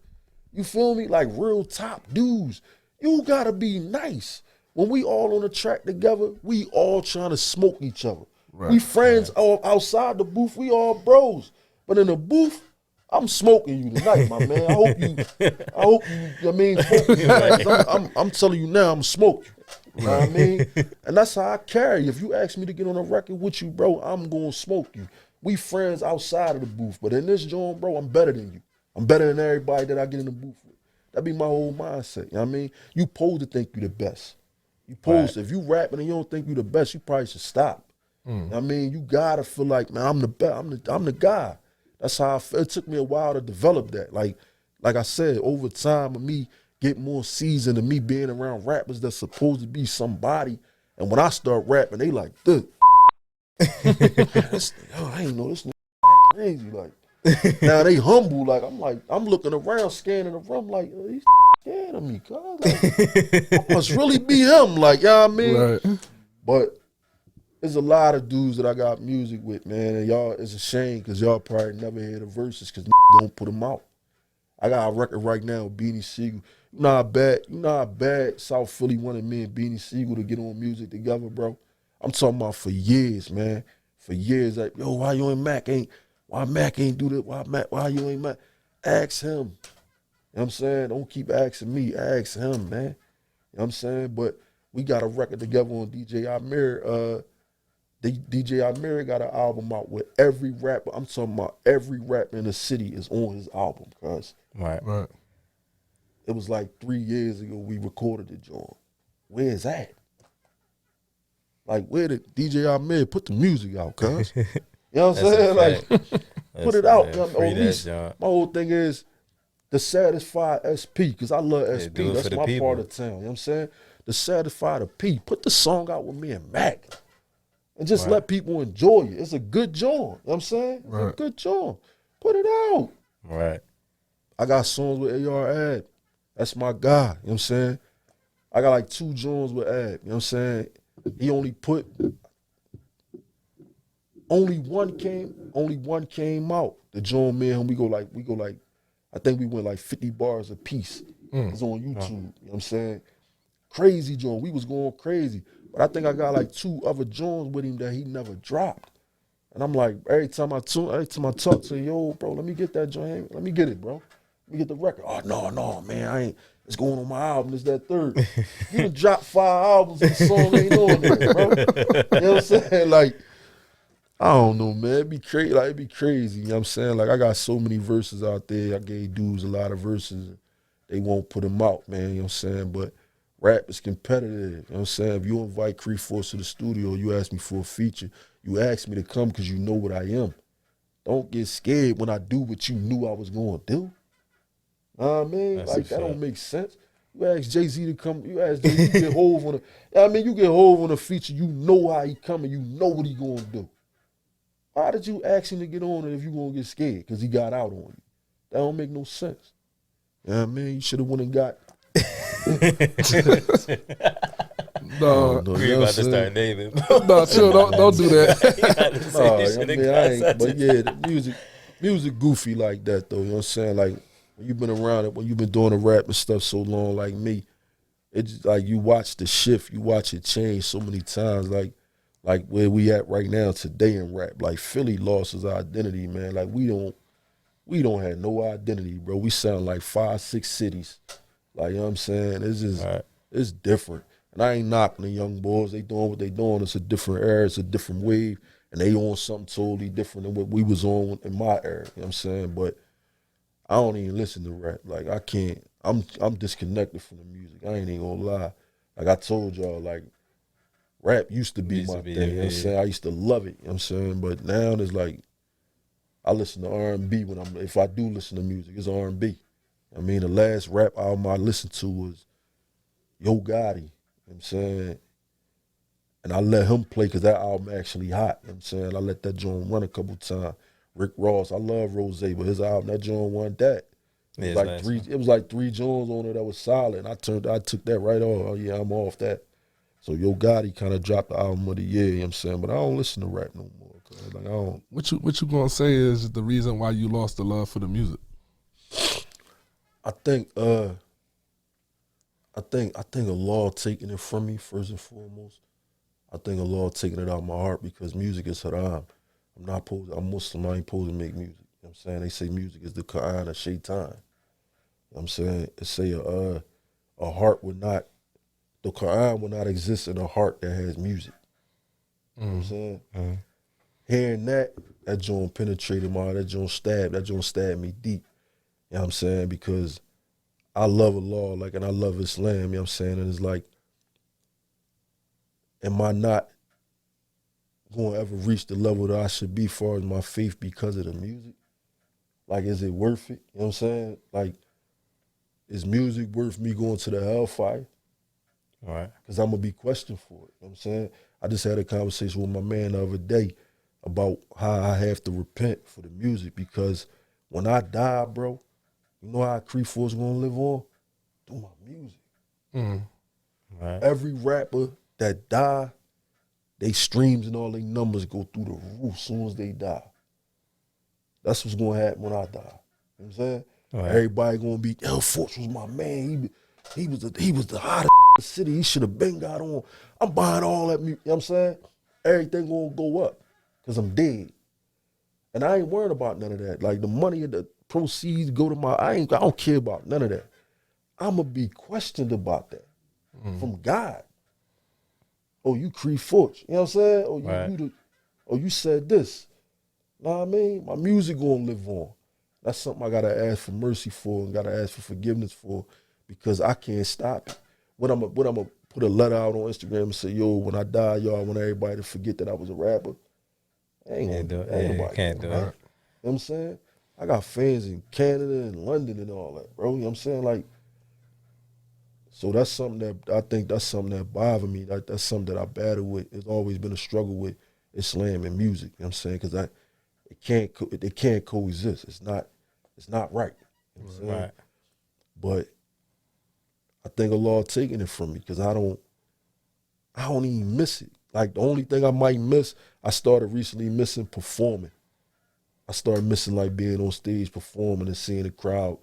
You feel me? Like real top dudes. You gotta be nice. When we all on the track together, we all trying to smoke each other. Right. We friends all outside the booth. We all bros. But in the booth, I'm smoking you tonight, my man. I hope you, I mean, focus. I'm telling you now, I'm smoking you. You know what I mean? And that's how I carry. If you ask me to get on a record with you, bro, I'm going to smoke you. We friends outside of the booth. But in this joint, bro, I'm better than you. I'm better than everybody that I get in the booth with. That be my whole mindset. You know what I mean? You supposed to think you the best. You supposed to. If you rapping and you don't think you the best, you probably should stop. You know what I mean? You got to feel like, man, I'm the best. I'm the guy. That's how I feel. It took me a while to develop that. Like I said, over time of me getting more seasoned and me being around rappers that's supposed to be somebody. And when I start rapping, they like, dude, I ain't know this nigga crazy. Like, now they humble. Like, I'm looking around, scanning the room, like, oh, he's scared of me, cuz. Like, I must really be him. Like, you know what I mean? Right. But there's a lot of dudes that I got music with, man, and y'all, it's a shame because y'all probably never hear the verses because don't put them out. I got a record right now with Beanie Siegel. You know how bad South Philly wanted me and Beanie Siegel to get on music together, bro? I'm talking about for years, man. For years, like, yo, why Mac ain't do that? Why you ain't Mac? Ask him. You know what I'm saying? Don't keep asking me. Ask him, man. You know what I'm saying? But we got a record together on DJ Amir. DJ Amir got an album out with every rapper. I'm talking about every rapper in the city is on his album, cuz. Right. It was like 3 years ago we recorded the joint. Where is that? Like, where did DJ Amir put the music out, cuz? You know what I'm saying? Like, put it out. At least, my whole thing is the Satisfied SP, because I love SP. That's my part of town. You know what I'm saying? to satisfy the P. Put the song out with me and Mac. And just let people enjoy it. It's a good joint. You know what I'm saying? It's a good joint. Put it out. Right. I got songs with AR Ad. That's my guy. You know what I'm saying? I got like 2 joints with Ad. You know what I'm saying? He only put only one came out. The joint, me and him, we go like I think we went like 50 bars a piece. It's on YouTube. You know what I'm saying? Crazy joint. We was going crazy. But I think I got like 2 other joints with him that he never dropped. And I'm like, every time I talk to him, yo, bro, let me get that joint. Let me get it, bro. Let me get the record. Oh, no, man, I ain't. It's going on my album. It's that third. You done dropped 5 albums and the song ain't on there, bro. You know what I'm saying? Like, I don't know, man. It'd be crazy. Like, it'd be crazy. You know what I'm saying? Like, I got so many verses out there. I gave dudes a lot of verses. They won't put them out, man. You know what I'm saying? But rap is competitive. You know what I'm saying? If you invite Kre Forch to the studio, you ask me for a feature, you ask me to come because you know what I am. Don't get scared when I do what you knew I was going to do. Know what I mean? That's like, that don't make sense. You ask Jay-Z to come, you ask Jay-Z, you get Hov on you get Hov on a feature, you know how he coming, you know what he going to do. Why did you ask him to get on it if you going to get scared? Because he got out on you. That don't make no sense. You know what I mean? You should have went and got... No, We about to start naming. no, chill, don't do that. But yeah, the music goofy like that though. You know what I'm saying? Like when you've been around it, when you've been doing the rap and stuff so long, like me, it's like you watch the shift, you watch it change so many times. Like where we at right now today in rap. Like Philly lost his identity, man. Like we don't have no identity, bro. We sound like 5, 6 cities. Like, you know what I'm saying? It's just it's different. And I ain't knocking the young boys. They doing what they doing. It's a different era. It's a different wave. And they on something totally different than what we was on in my era. You know what I'm saying? But I don't even listen to rap. Like, I can't. I'm disconnected from the music. I ain't even gonna lie. Like I told y'all, like, rap used to be my thing. You know what I'm saying? I used to love it. You know what I'm saying? But now it's like, I listen to R&B if I do listen to music, it's R&B. I mean, the last rap album I listened to was Yo Gotti. You know what I'm saying? And I let him play because that album actually hot. You know what I'm saying? I let that joint run a couple times. Rick Ross, I love Rose, but his album, that joint wasn't that. It was like 3 joints on it that was solid. And I took that right off. Oh yeah, I'm off that. So Yo Gotti kind of dropped the album of the year, you know what I'm saying? But I don't listen to rap no more. Like, I don't. What you gonna say is the reason why you lost the love for the music? I think a law taking it from me first and foremost. I think a law taking it out of my heart because music is haram. I'm Muslim, I ain't supposed to make music. You know what I'm saying? They say music is the Quran of Shaitan. You know what I'm saying? It say a heart would not, the Quran would not exist in a heart that has music. You know what I'm saying? Hearing that joint penetrated that joint stabbed me deep. You know what I'm saying? Because I love Allah, like, and I love Islam, you know what I'm saying? And it's like, am I not going to ever reach the level that I should be as far as my faith because of the music? Like, is it worth it? You know what I'm saying? Like, is music worth me going to the hellfire? All right. Because I'm going to be questioned for it. You know what I'm saying? I just had a conversation with my man the other day about how I have to repent for the music because when I die, bro, you know how Kre Forch gonna live on? Through my music. Right. Every rapper that die, they streams and all their numbers go through the roof as soon as they die. That's what's gonna happen when I die. You know what I'm saying? Right. Everybody gonna be, Forch was my man. He was the hottest in the city. He should have been got on. I'm buying all that music. You know what I'm saying? Everything gonna go up because I'm dead. And I ain't worried about none of that. Like the money and the proceeds go to I don't care about none of that. I'ma be questioned about that from God. Oh, you Kre Forch. You know what I'm saying? Oh, you said this. Know what I mean? My music gonna live on. That's something I gotta ask for mercy for and gotta ask for forgiveness for because I can't stop it. When I'm gonna put a letter out on Instagram and say, yo, when I die, y'all want everybody to forget that I was a rapper. I ain't gonna do it. Can't do it. You know what I'm saying? I got fans in Canada and London and all that, bro. You know what I'm saying? Like, So that's something that I think that's something that bothered me. That's something that I battle with. It's always been a struggle with Islam and music. You know what I'm saying? Because it can't coexist. It's not right. You know what I'm saying? Right. But I think Allah taking it from me because I don't even miss it. Like the only thing I might miss, I started recently missing performing. I started missing like being on stage performing and seeing the crowd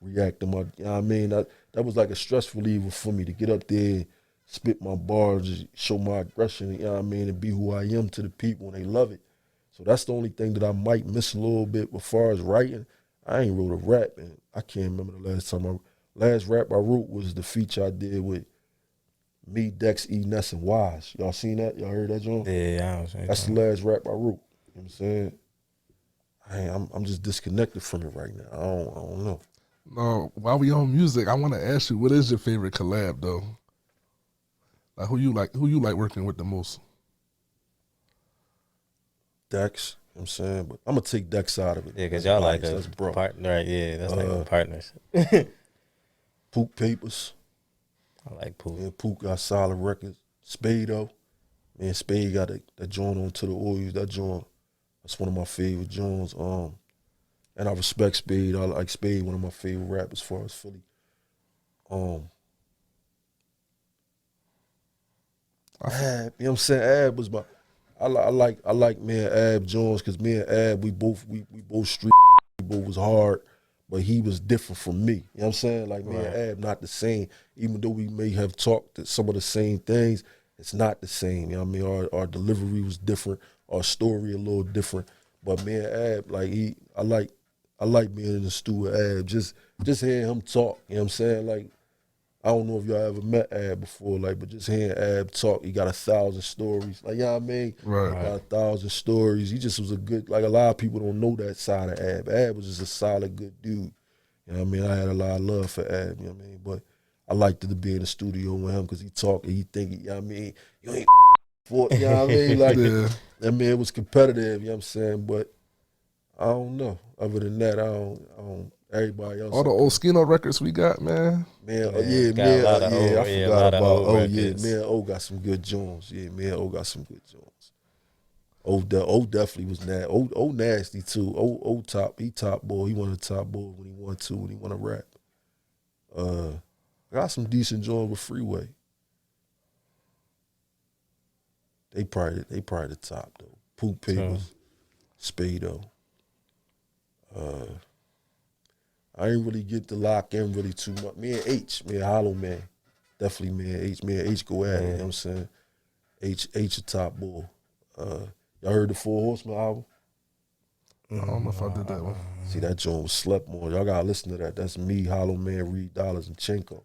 react to my, you know what I mean? That was like a stress reliever for me to get up there, spit my bars, just show my aggression, you know what I mean, and be who I am to the people and they love it. So that's the only thing that I might miss a little bit. As far as writing, I ain't wrote a rap, and I can't remember the last rap I wrote was the feature I did with me, Dex, E, Ness, and Wise. Y'all seen that? Y'all heard that, John? Yeah, I was saying. That's the last rap I wrote. You know what I'm saying? I'm just disconnected from it right now. I don't know. No, while we on music, I want to ask you, what is your favorite collab though? Like who you like working with the most? Dex, you know what I'm saying? But I'm gonna take Dex out of it. Yeah, because y'all like that's a bro. partner. Right, yeah, that's like partners. Pook Papers. I like Pook. Yeah, Pook got solid records. Spado. Man, Spade got that joint on To The Oils. That joint, that's one of my favorite joints. And I respect Spade. I like Spade, one of my favorite rappers as far as Philly. Ab, you know what I'm saying? Ab was my I like me and Ab Jones because me and Ab, we both street, we both was hard, but he was different from me. You know what I'm saying? Like me and Ab not the same. Even though we may have talked some of the same things, it's not the same. You know what I mean? Our delivery was different, our story a little different. But me and Ab, like I like being in the studio with Ab. Just hearing him talk, you know what I'm saying? Like, I don't know if y'all ever met Ab before, like, but just hearing Ab talk, he got 1,000 stories. Like, you know what I mean? Right. Got 1,000 stories. He just was a good, like, a lot of people don't know that side of Ab. Ab was just a solid, good dude. You know what I mean? I had a lot of love for Ab, you know what I mean? But I liked to be in the studio with him because he talk and he think, you know what I mean? You ain't for it, you know what I mean? Like, I mean, it was competitive, you know what I'm saying? But I don't know. Other than that, I don't everybody else. All the old Skino records we got, man. Man, I forgot about, me records. and O got some good joints. Yeah, me and O got some good joints. O definitely was nasty. O nasty too. O top, he top boy. He one of the top boys when he want to rap. I got some decent joints with Freeway. They probably the top though. Poop Papers, Spado. I ain't really get to lock in really too much. Me and Hollow Man. Definitely me and H go at it, you know what I'm saying? H a top boy. Y'all heard the Four Horsemen album? I don't know if I did that one. See, that joint was slept on. Y'all gotta listen to that. That's me, Hollow Man, Reed Dollars, and Chenko. You know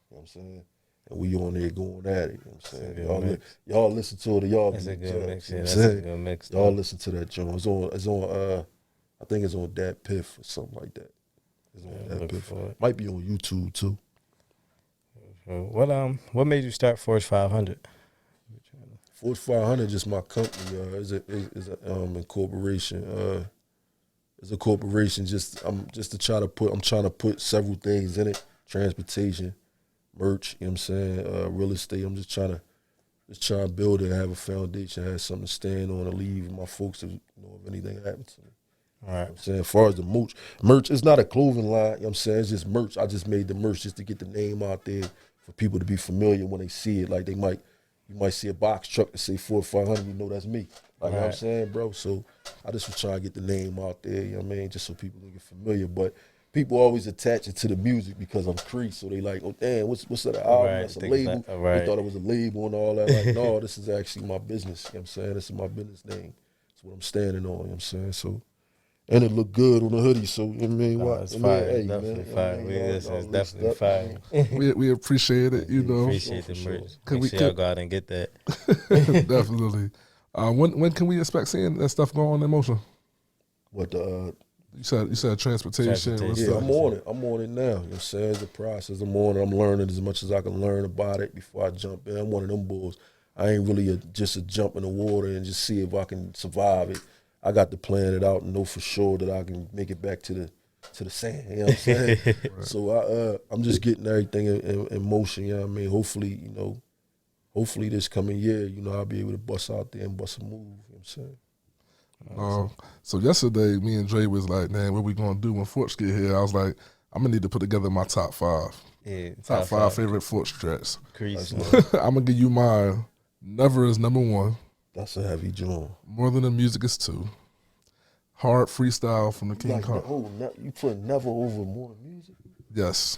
what I'm saying? And we on there going at it, you know what I'm saying? Y'all listen to it, y'all That's a be good judged, mix. you know Yeah, what that's I'm a saying? good mix. Y'all listen to that joint. It's on I think it's on Dat Piff or something like that. It's on Dat Piff. For it. Might be on YouTube too. What made you start Forch 500? Forch 500 just my company. Is a incorporation. It's a corporation. I'm trying to put several things in it. Transportation, merch. You know what I'm saying? Real estate. I'm just trying to build it, have a foundation, have something to stand on, and leave my folks if anything happens to me. All right. You know what I'm saying? As far as the merch, it's not a clothing line, you know what I'm saying? It's just merch. I just made the merch just to get the name out there for people to be familiar when they see it. Like you might see a box truck that say Forch 500, you know that's me. Like, you know what I'm saying, bro? So I just was trying to get the name out there, you know what I mean? Just so people can get familiar. But people always attach it to the music because I'm Kre, so they like, oh damn, what's that album? That's a label. They thought it was a label and all that. Like, no, this is actually my business, you know what I'm saying? This is my business name. It's what I'm standing on, you know what I'm saying? So, and it looked good on the hoodie, so you know what I mean? It's fire. It's definitely fire. It's definitely fire. We appreciate it, you know. Appreciate the merch. Sure. Make sure y'all go out and get that. Definitely. When can we expect seeing that stuff go on in motion? What the you said transportation. Yeah, I'm on it. I'm on it now. You know what I'm saying? It's a process. I'm on it. I'm learning as much as I can learn about it before I jump in. I'm one of them bulls. I ain't really just a jump in the water and just see if I can survive it. I got to plan it out and know for sure that I can make it back to to the sand. You know what I'm saying? So I'm just getting everything in motion. You know what I mean? Hopefully this coming year, I'll be able to bust out there and bust a move. You know what I'm saying? So yesterday, me and Dre was like, man, what we gonna do when Forch get here? I was like, I'm gonna need to put together my top 5. Yeah, Top five favorite Forch tracks. Crease. I'm gonna give you mine. Never is number 1. That's a heavy drum. More Than the Music is 2. Hard Freestyle from the King Like Kong. you put Never over More Music? Yes.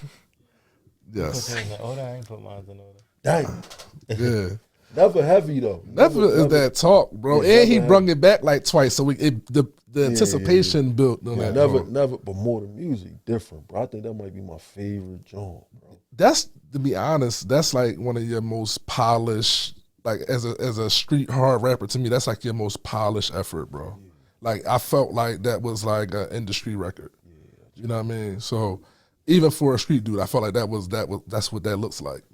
Yes. Put in order. I ain't put mine in order. Dang. Yeah. Never heavy though. Never is that talk, bro. Yeah, and he never brung it back like twice, so the anticipation built on that. Never, but More Than Music different, bro. I think that might be my favorite drum, bro. That's, to be honest, that's like one of your most polished, like as a street hard rapper, to me, that's like your most polished effort, bro. Yeah. Like I felt like that was like an industry record. Yeah. You know what I mean? So even for a street dude, I felt like that's what that looks like.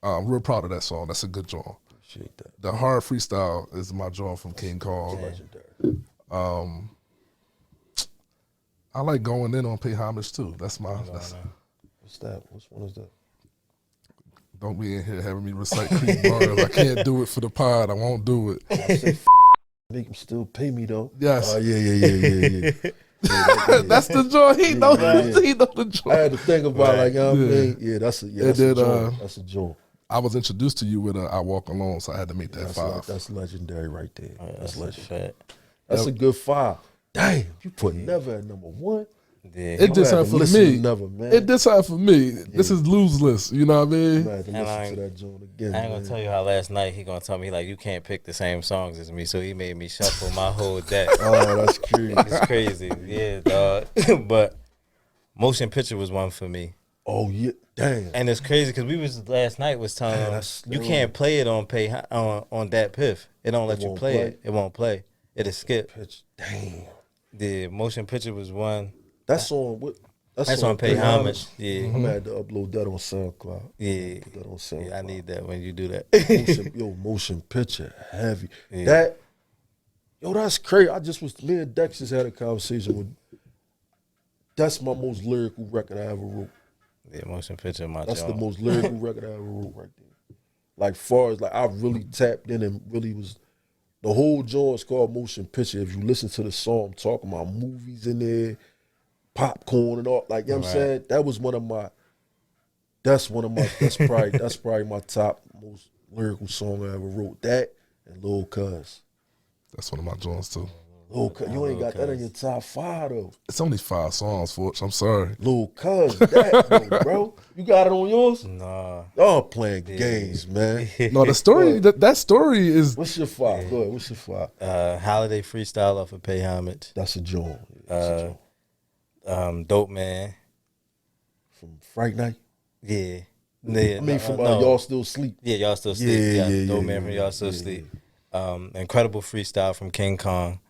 I'm real proud of that song. That's a good drum. Appreciate that. The Hard Freestyle is my drum from King Kong. Legendary. I like Going In on Pay Homage too. That's my. What's that? Which one is that? Don't be in here having me recite Creed bars. I can't do it for the pod. I won't do it. I say, make him still pay me though. Yes. Oh yeah. That's the joint. He know the joint. I had to think about like, I mean, that's a joint. That's a joint. I was introduced to you with I Walk Alone, so I had to make that 5. That's legendary right there. That's legendary. Fact. That's a good 5. Damn, you put Never at number 1. Yeah. It did something for me. Never, man. It did something for me. This is lose list. You know what I mean? I'm gonna have to listen to that joint again. I ain't gonna tell you how last night he gonna tell me like you can't pick the same songs as me, so he made me shuffle my whole deck. Oh, that's crazy. It's crazy, yeah, dog. But Motion Picture was one for me. Oh yeah, damn. And it's crazy because we was last night was telling him you can't play it on on that piff. It don't let you play it. It won't play. It'll skip. Damn. The Motion Picture was one. That's on what? That's on Pay Homage. Yeah. I'm gonna have to upload that on SoundCloud. Yeah. Put that on SoundCloud. Yeah, I need that when you do that. Motion Picture, heavy. Yeah. That's crazy. Me and Dex just had a conversation with. That's my most lyrical record I ever wrote. Yeah, Motion Picture, That's the most lyrical record I ever wrote right there. Like far as like I really tapped in and really was. The whole joint is called Motion Picture. If you listen to the song, I'm talking about movies in there, popcorn and all. Like, you know what I'm saying? That was that's probably my top most lyrical song I ever wrote. That and Lil Cuz. That's one of my joints too. Lil Cuz, you ain't got that in your top 5 though. It's only 5 songs, Forch. I'm sorry. Lil Cuz, that bro. You got it on yours? Nah. Y'all playing games, man. No, the story, that story is. What's your 5? Go ahead, what's your 5? Holiday Freestyle off of Pay Homage. That's a joint. Dope Man. From Fright Night? Yeah. I mean, from Y'all Still Sleep. Yeah, Y'all Still Sleep. Yeah. Dope Man from Y'all Still Sleep. Incredible Freestyle from King Kong.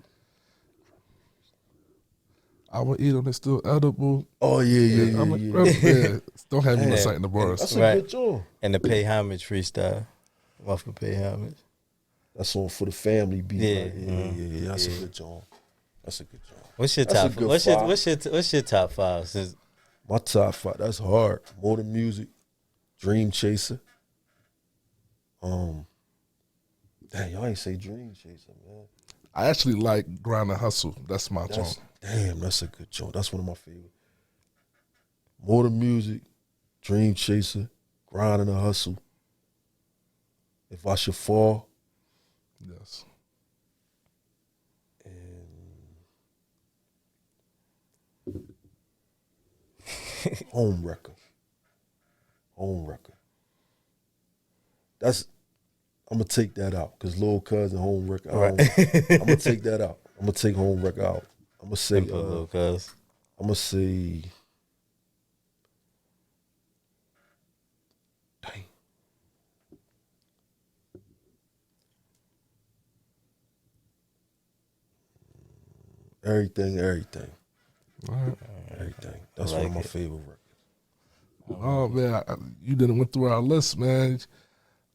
I will eat on it still edible. Oh yeah. Don't have me reciting the bars. That's a good job. And the Pay Homage Freestyle off of Pay Homage. That's on for the family beat. Yeah. Right? Yeah. That's a good job. That's a good job. What's your top? What's your top 5? My top 5. That's hard. More Than Music, Dream Chaser. Damn, y'all ain't say Dream Chaser, man. I actually like Grind and Hustle. That's my joint. Damn, that's a good joint. That's one of my favorites. More Than Music, Dream Chaser, Grind and Hustle. If I Should Fall. Yes. Home Wrecker. I'm gonna take that out because Lil Cuz and Home Wrecker. I'm gonna take that out. I'm gonna take Home Wrecker out. I'm gonna say Lil Cuz. I'm gonna say. Dang. Everything. All right. Everything. That's one of my favorite records. Oh man, you didn't went through our list, man.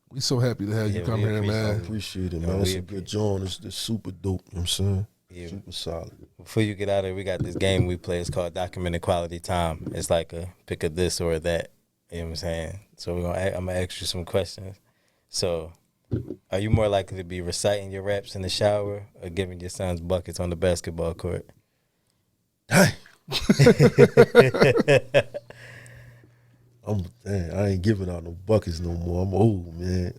We so happy to have you come here, I man. appreciate it, man. It's a good joint. It's super dope. You know what I'm saying? Yeah. Super solid. before you get out of here, we got this game we play. It's called Documented Quality Time. It's like a pick a this or that. You know what I'm saying? So I'm gonna ask you some questions. So, are you more likely to be reciting your raps in the shower or giving your sons buckets on the basketball court? I ain't giving out no buckets no more. I'm old, man.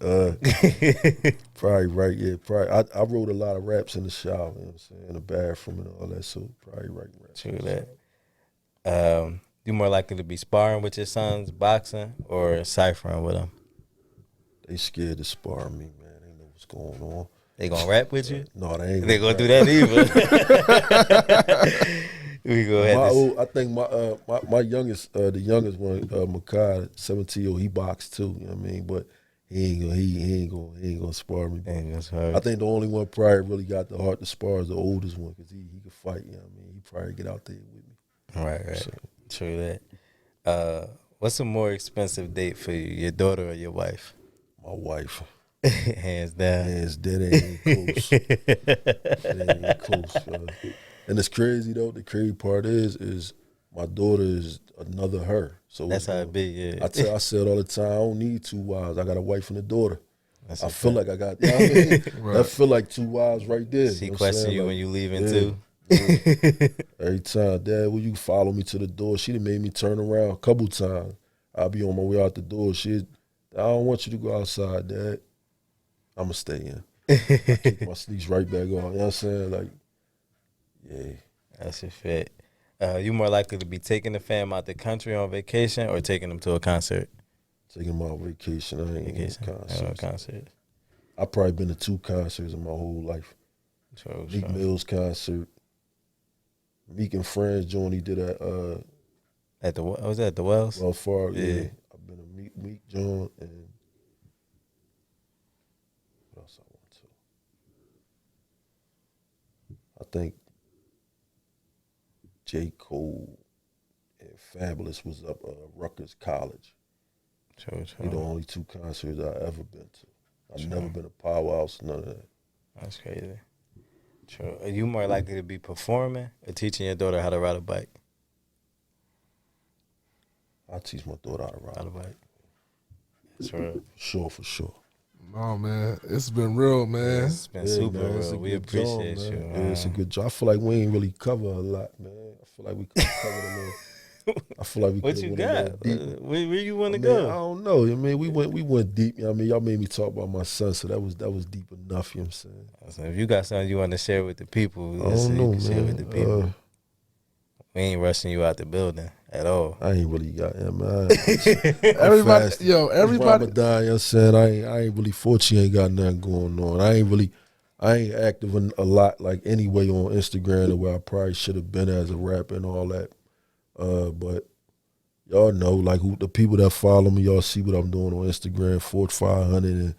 Probably right, yeah. Probably. I wrote a lot of raps in the shower, you know what I'm saying, in the bathroom and all that, so probably writing raps. True that. You more likely to be sparring with your sons, boxing, or ciphering with them? They scared to spar me, man. They know what's going on. They gonna rap with you? No, they ain't. They gonna do that either. We go ahead. I think my youngest, the youngest one, Makai, 17-year-old, he boxed too. You know what I mean? But he ain't gonna spar me. I think the only one probably really got the heart to spar is the oldest one because he could fight. You know what I mean? He probably get out there with me. Right. So. True that. What's a more expensive date for you, your daughter or your wife? My wife. Hands down. Hands dead ain't close. It ain't even close. And it's crazy though. The crazy part is my daughter is another her. So that's how it be. Yeah. I say it all the time. I don't need two wives. I got a wife and a daughter. I feel like I got. You know what I mean? Right. I feel like two wives right there. She question you when you leaving too. Yeah. Every time, Dad, will you follow me to the door? She done made me turn around a couple times. I'll be on my way out the door. I don't want you to go outside, Dad. I'ma stay in. I kick my sneaks right back on. You know what I'm saying? Like, yeah. That's a fit. You more likely to be taking the fam out the country on vacation or taking them to a concert? Taking them on vacation. I ain't in concerts. I've probably been to 2 concerts in my whole life. Meek Mill's concert. Meek and Friends joint he did at was that at the Wells? Well, far, yeah. I've been to Meek joint and what else I went to? I think J. Cole and Fabulous was up Rutgers College. True. They're the only 2 concerts I've ever been to. I've never been to Powerhouse, none of that. That's crazy. True. Are you more likely to be performing or teaching your daughter how to ride a bike? I teach my daughter how to ride a bike. That's real. For sure. Oh man, it's been real, man. It's been super real. We appreciate you, man. Yeah, it's a good job. I feel like we ain't really cover a lot, man. I feel like we could cover a little. I feel like we what you got? Where you want to go? I don't know. I mean, we went deep. You know what I mean, y'all made me talk about my son, so that was deep enough. You know what I'm saying? If you got something you want to share with the people, I don't know, man. Share with the people. We ain't rushing you out the building at all. I ain't really got man. Everybody. Ramadan, you know what I'm saying? I ain't really fortunate. Ain't got nothing going on. I ain't active a lot like anyway on Instagram the way I probably should have been as a rapper and all that. But y'all know, like the people that follow me, y'all see what I'm doing on Instagram, Forch 500 and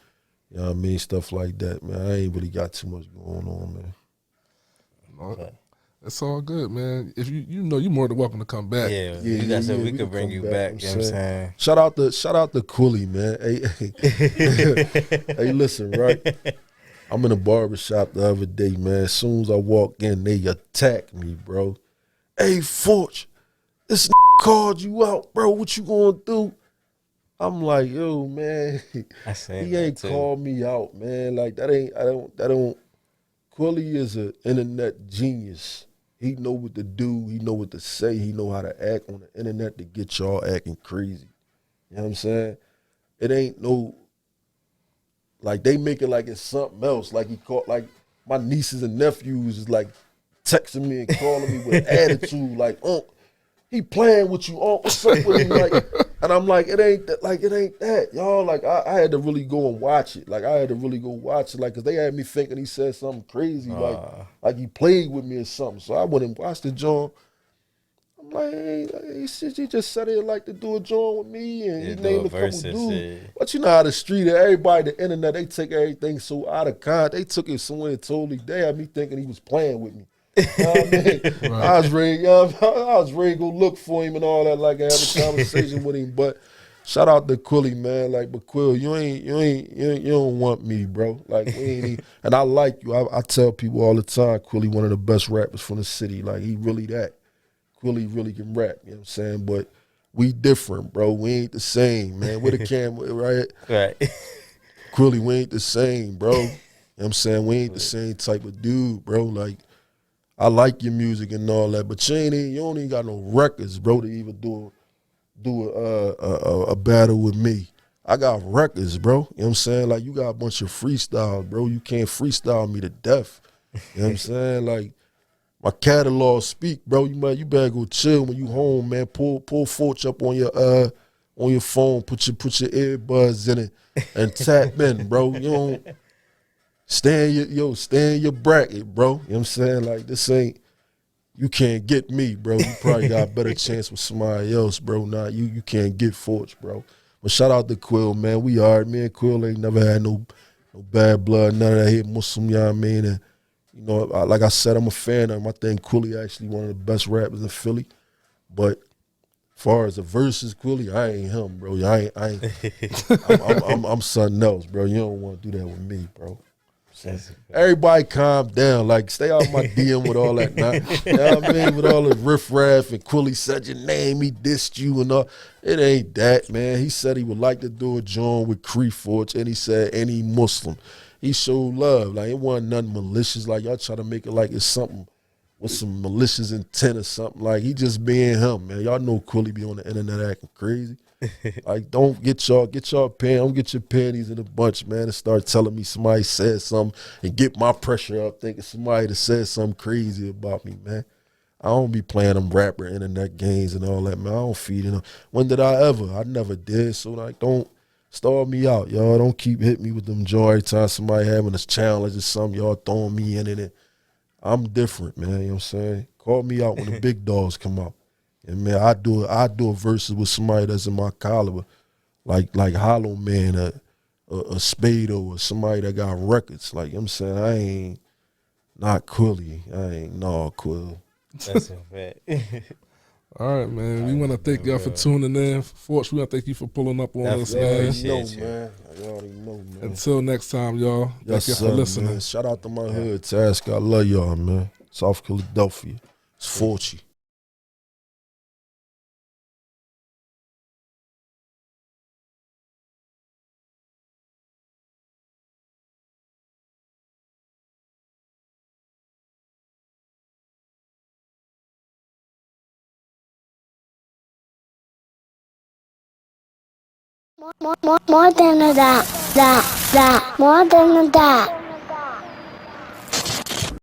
you know what I mean, stuff like that, man. I ain't really got too much going on, man. Okay. It's all good, man. If you know, you're more than welcome to come back. We could bring you back. You know what I'm saying? Shout out to Quilly, man. Hey, listen, right? I'm in a barbershop the other day, man. As soon as I walk in, they attack me, bro. Hey, Forch, this called you out, bro. What you gonna do? I'm like, yo, man. He ain't called me out, man. Like that don't. Quilly is an internet genius. He know what to do. He know what to say. He know how to act on the internet to get y'all acting crazy. You know what I'm saying? It ain't no, like they make it like it's something else. Like he called, like my nieces and nephews is like texting me and calling me with attitude. Like, he playing with you. What's up with him? Like, and I'm like, it ain't that, y'all. Like, I had to really go and watch it. Like, like, cause they had me thinking he said something crazy, like he played with me or something. So I went and watched the joint. I'm like, hey, he just said he'd like to do a joint with me, and he named a couple dudes. But you know how the street, everybody, the internet, they take everything so out of context. They took it somewhere totally. They had me thinking he was playing with me. You know what I mean? Right. I was ready to go look for him and all that, like I have a conversation with him. But Shout out to Quilly, man. Like, but Quill, you don't want me, bro. Like, we ain't even, and I like you. I tell people all the time, Quilly one of the best rappers from the city. Like, he really that. Quilly really can rap, you know what I'm saying? But we different, bro. We ain't the same, man. With a camera, right? Right. Quilly, we ain't the same, bro. You know what I'm saying? We ain't the same type of dude, bro. Like, I like your music and all that, but you don't even got no records, bro, to even do a battle with me. I got records, bro. You know what I'm saying? Like, you got a bunch of freestyles, bro. You can't freestyle me to death. You know what I'm saying? Like, my catalog speak, bro. You better go chill when you home, man. Pull Forch up on your phone, put your earbuds in it and tap in, bro. You don't stay in your bracket, bro. You know what I'm saying? Like, this ain't, you can't get me, bro. You probably got a better chance with somebody else, bro. Nah, you can't get Forch, bro. But shout out to Quill, man. We are. Me and Quill ain't never had no bad blood, none of that. He Muslim, you know what I mean? And, you know, like I said, I'm a fan of him. I think Quilly actually one of the best rappers in Philly. But as far as the verses, Quilly, I ain't him, bro. I ain't I'm something else, bro. You don't want to do that with me, bro. Everybody calm down. Like, stay out my DM with all that. You know what I mean? With all the riffraff and Quilly said your name, he dissed you and all. It ain't that, man. He said he would like to do a joint with Kre Forch, and he said any Muslim. He showed love. Like, it wasn't nothing malicious. Like, y'all try to make it like it's something with some malicious intent or something. Like, he just being him, man. Y'all know Quilly be on the internet acting crazy. Like, don't get your don't get your panties in a bunch, man, and start telling me somebody said something and get my pressure up thinking somebody that said something crazy about me, man. I don't be playing them rapper internet games and all that, man. I don't feed them. When did I ever? I never did. So, like, don't stall me out, y'all. Don't keep hitting me with them joy every time somebody having a challenge or something. Y'all throwing me in it. I'm different, man. You know what I'm saying? Call me out when the big dogs come out. And, man, I do a verses with somebody that's in my caliber, like Hollow Man, a Spado, or somebody that got records. Like, you know what I'm saying? I ain't not Quilly. I ain't no Quill. That's a fact. All right, man. We want to thank y'all for tuning in. Forch, we want to thank you for pulling up on us, man. You already know, man. Until next time, y'all. Yes, thank y'all for listening. Man. Shout out to my hood, Task. I love y'all, man. South Philadelphia. It's Forchy. More than that. More than that.